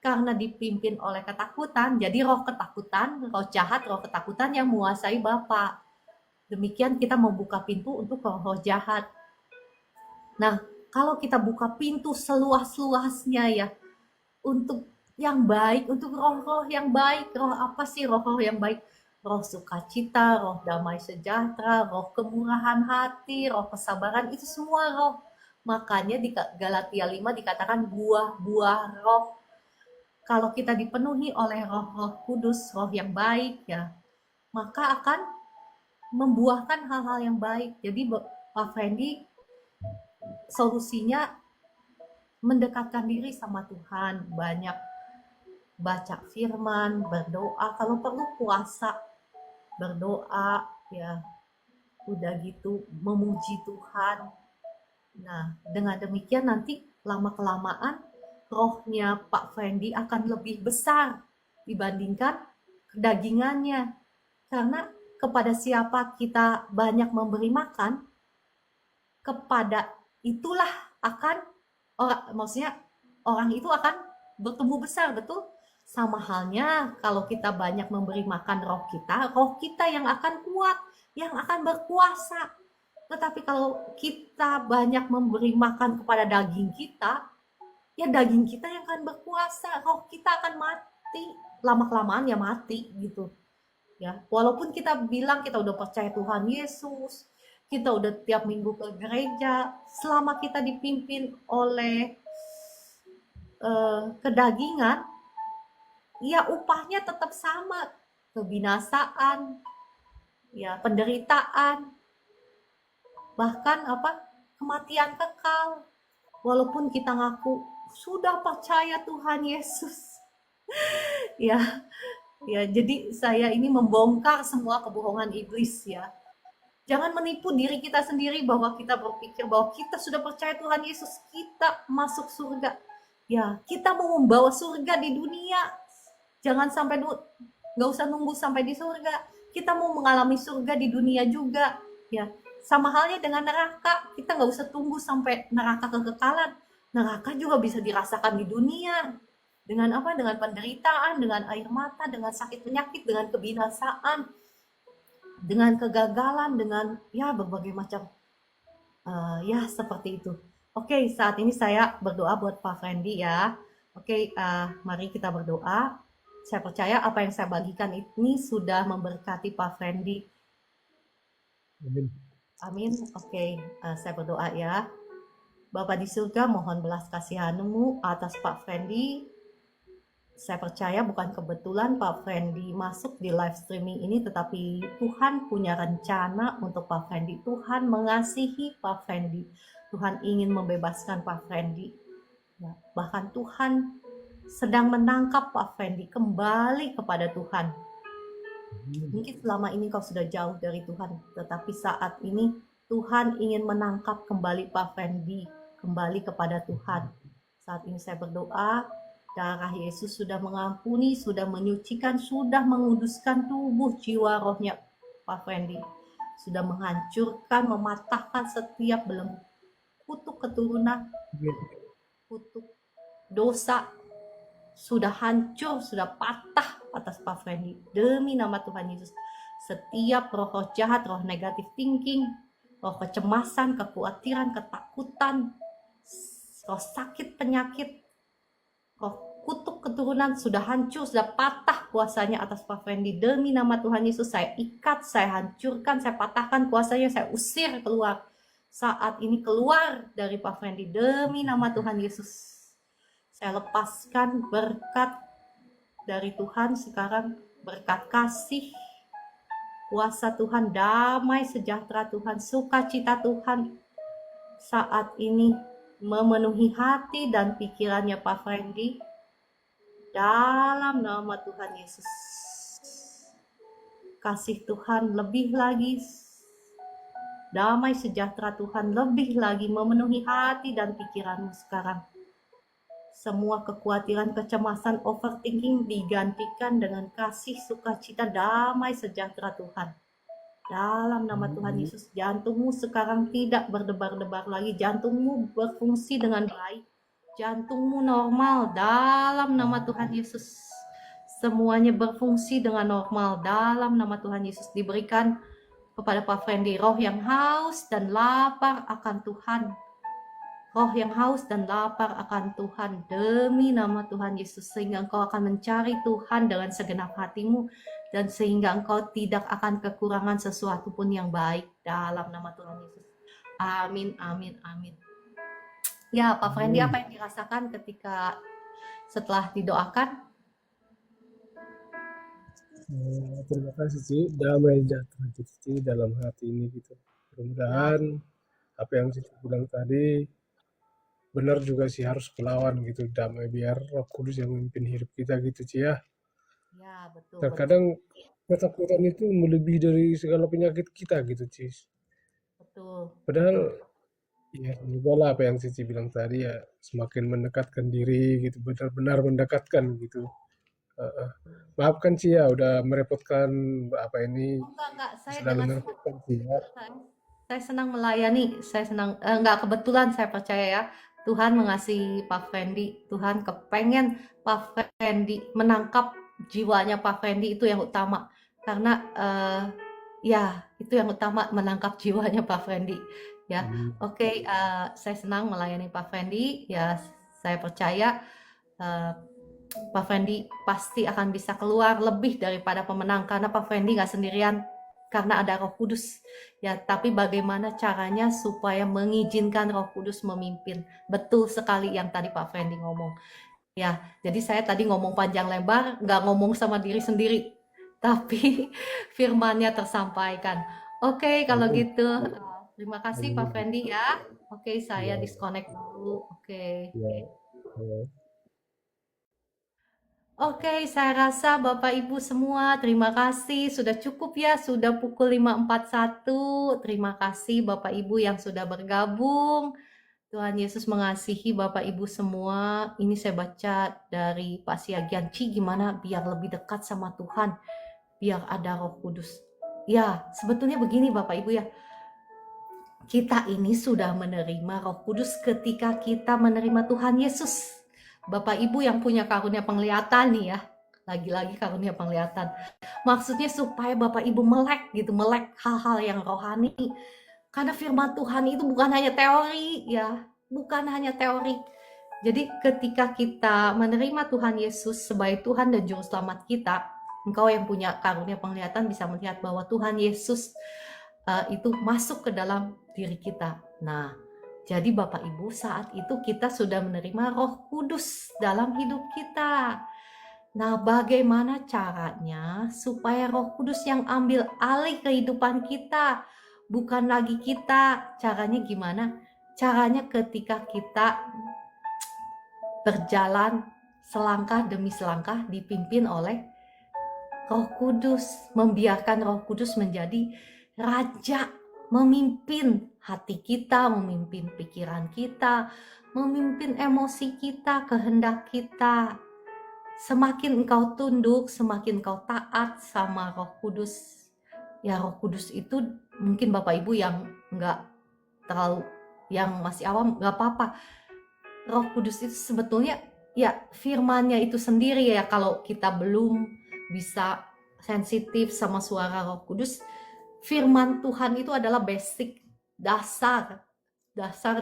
karena dipimpin oleh ketakutan, jadi roh ketakutan, roh jahat, roh ketakutan yang menguasai Bapak. Demikian kita membuka pintu untuk roh-roh jahat. Nah, kalau kita buka pintu seluas-luasnya ya, untuk yang baik, untuk roh-roh yang baik, roh apa sih roh-roh yang baik? Roh sukacita, roh damai sejahtera, roh kemurahan hati, roh kesabaran, itu semua roh. Makanya di Galatia 5 dikatakan buah-buah roh kalau kita dipenuhi oleh roh-roh kudus, roh yang baik ya, maka akan membuahkan hal-hal yang baik. Jadi Pak Fendi solusinya mendekatkan diri sama Tuhan, banyak baca firman, berdoa, kalau perlu puasa, berdoa ya, udah gitu memuji Tuhan. Nah, dengan demikian nanti lama-kelamaan rohnya Pak Fendi akan lebih besar dibandingkan kedagingannya. Karena kepada siapa kita banyak memberi makan, kepada itulah akan maksudnya orang itu akan bertumbuh besar, betul? Sama halnya kalau kita banyak memberi makan roh kita yang akan kuat, yang akan berkuasa. Tetapi kalau kita banyak memberi makan kepada daging kita, ya daging kita yang akan berkuasa, roh kita akan mati, lama-kelamaan ya mati gitu. Ya, walaupun kita bilang kita udah percaya Tuhan Yesus, kita udah tiap minggu ke gereja, selama kita dipimpin oleh kedagingan, ya upahnya tetap sama, kebinasaan, ya penderitaan, bahkan apa kematian kekal. Walaupun kita ngaku sudah percaya Tuhan Yesus, ya, ya. Jadi saya ini membongkar semua kebohongan iblis ya. Jangan menipu diri kita sendiri bahwa kita berpikir bahwa kita sudah percaya Tuhan Yesus, kita masuk surga. Ya, kita mau membawa surga di dunia. Jangan sampai nggak usah nunggu sampai di surga. Kita mau mengalami surga di dunia juga. Ya, sama halnya dengan neraka. Kita nggak usah tunggu sampai neraka kekekalan. Neraka juga bisa dirasakan di dunia. Dengan apa? Dengan penderitaan, dengan air mata, dengan sakit penyakit, dengan kebinasaan, dengan kegagalan, dengan ya berbagai macam ya seperti itu. Oke, saat ini saya berdoa buat Pak Fendi ya. Oke, mari kita berdoa. Saya percaya apa yang saya bagikan ini sudah memberkati Pak Fendi. Amin. Amin. Oke, saya berdoa ya. Bapa di surga, mohon belas kasihan-Mu atas Pak Fendi. saya percaya bukan kebetulan Pak Fendi masuk di live streaming ini, tetapi Tuhan punya rencana untuk Pak Fendi. Tuhan mengasihi Pak Fendi. Tuhan ingin membebaskan Pak Fendi. Ya, bahkan Tuhan sedang menangkap Pak Fendi kembali kepada Tuhan. Mungkin selama ini kau sudah jauh dari Tuhan, tetapi saat ini Tuhan ingin menangkap kembali Pak Fendi, kembali kepada Tuhan. Saat ini saya berdoa, darah Yesus sudah mengampuni, sudah menyucikan, sudah menguduskan tubuh, jiwa, rohnya Pak Fendi. Sudah menghancurkan, mematahkan setiap belenggu kutuk keturunan, kutuk dosa, sudah hancur, sudah patah atas Pak Fendi. Demi nama Tuhan Yesus, setiap roh jahat, roh negatif thinking, roh kecemasan, kekhawatiran, ketakutan, roh sakit, penyakit, roh kutuk keturunan sudah hancur, sudah patah kuasanya atas Pak Fendi. Demi nama Tuhan Yesus, saya ikat, saya hancurkan, saya patahkan kuasanya, saya usir keluar. Saat ini keluar dari Pak Fendi. Demi nama Tuhan Yesus, saya lepaskan berkat dari Tuhan sekarang, berkat kasih, kuasa Tuhan, damai sejahtera Tuhan, sukacita Tuhan saat ini memenuhi hati dan pikirannya Pak Fendi dalam nama Tuhan Yesus. Kasih Tuhan lebih lagi, damai sejahtera Tuhan lebih lagi memenuhi hati dan pikiranmu sekarang. Semua kekhawatiran, kecemasan, overthinking digantikan dengan kasih, sukacita, damai sejahtera Tuhan. Dalam nama Tuhan Yesus, jantungmu sekarang tidak berdebar-debar lagi. Jantungmu berfungsi dengan baik. Jantungmu normal dalam nama Tuhan Yesus. Semuanya berfungsi dengan normal dalam nama Tuhan Yesus. Diberikan kepada Pak Fendi roh yang haus dan lapar akan Tuhan. Roh yang haus dan lapar akan Tuhan demi nama Tuhan Yesus, sehingga engkau akan mencari Tuhan dengan segenap hatimu, dan sehingga engkau tidak akan kekurangan sesuatu pun yang baik dalam nama Tuhan Yesus. Amin, amin, amin. Ya, Pak Fendi, apa yang dirasakan ketika setelah didoakan? Terima kasih Ci, damai sejahtera Ci dalam hati ini gitu. Mudah-mudahan apa yang Cici bilang tadi benar juga sih, harus melawan gitu, damai, biar Roh Kudus yang memimpin hidup kita gitu Ci ya. Ya, betul. Terkadang ketakutan itu melebihi dari segala penyakit kita gitu Ci. Betul. Padahal ya juga apa yang Cici bilang tadi ya, semakin mendekatkan diri gitu, benar-benar mendekatkan gitu. Maafkan Ci ya udah merepotkan apa ini. Enggak, saya Selalu dengan merepotkan Ci ya. saya senang melayani, saya senang, enggak kebetulan saya percaya ya, Tuhan mengasihi Pak Fendi, Tuhan kepengen Pak Fendi menangkap jiwanya Pak Fendi, itu yang utama, karena ya itu yang utama, menangkap jiwanya Pak Fendi ya. Oke, saya senang melayani Pak Fendi ya, saya percaya Pak Fendi pasti akan bisa keluar lebih daripada pemenang, karena Pak Fendi nggak sendirian, karena ada Roh Kudus ya. Tapi bagaimana caranya supaya mengizinkan Roh Kudus memimpin? Betul sekali yang tadi Pak Fendi ngomong ya. Jadi saya tadi ngomong panjang lebar, nggak ngomong sama diri sendiri, tapi firmannya tersampaikan. Oke, kalau gitu terima kasih Pak Fendi ya. Oke, saya disconnect dulu. Oke. Oke, saya rasa Bapak Ibu semua terima kasih, sudah cukup ya, sudah pukul 5.41. Terima kasih Bapak Ibu yang sudah bergabung. Tuhan Yesus mengasihi Bapak Ibu semua. Ini saya baca dari Pak Siagian, Ci, gimana biar lebih dekat sama Tuhan, biar ada Roh Kudus. Ya, sebetulnya begini Bapak Ibu ya, kita ini sudah menerima Roh Kudus ketika kita menerima Tuhan Yesus. Bapak Ibu yang punya karunia penglihatan nih ya, lagi-lagi karunia penglihatan. Maksudnya supaya Bapak Ibu melek gitu, melek hal-hal yang rohani. Karena firman Tuhan itu bukan hanya teori ya, bukan hanya teori. Jadi ketika kita menerima Tuhan Yesus sebagai Tuhan dan Juru Selamat kita, engkau yang punya karunia penglihatan bisa melihat bahwa Tuhan Yesus itu masuk ke dalam diri kita. Nah, jadi Bapak Ibu, saat itu kita sudah menerima Roh Kudus dalam hidup kita. Nah, bagaimana caranya supaya Roh Kudus yang ambil alih kehidupan kita, bukan lagi kita? Caranya gimana? Caranya ketika kita berjalan selangkah demi selangkah dipimpin oleh Roh Kudus, membiarkan Roh Kudus menjadi raja, memimpin hati kita, memimpin pikiran kita, memimpin emosi kita, kehendak kita. Semakin engkau tunduk, semakin engkau taat sama Roh Kudus. Ya, Roh Kudus itu mungkin Bapak Ibu yang enggak terlalu, yang masih awam, enggak apa-apa. Roh Kudus itu sebetulnya ya firman-Nya itu sendiri ya. Kalau kita belum bisa sensitif sama suara Roh Kudus, firman Tuhan itu adalah basic, dasar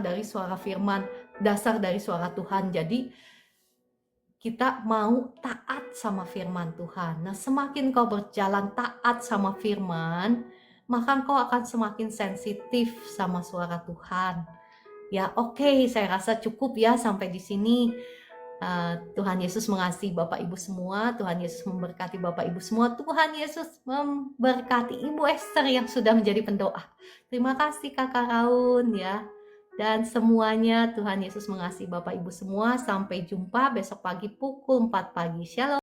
dari suara firman, dasar dari suara Tuhan. Jadi kita mau taat sama firman Tuhan. Nah, semakin kau berjalan taat sama firman, maka kau akan semakin sensitif sama suara Tuhan. Ya, oke, saya rasa cukup ya sampai di sini. Tuhan Yesus mengasihi Bapak Ibu semua. Tuhan Yesus memberkati Bapak Ibu semua. Tuhan Yesus memberkati Ibu Esther yang sudah menjadi pendoa. Terima kasih Kakak Raun ya. Dan semuanya Tuhan Yesus mengasihi Bapak Ibu semua. Sampai jumpa besok pagi pukul 4 pagi. Shalom.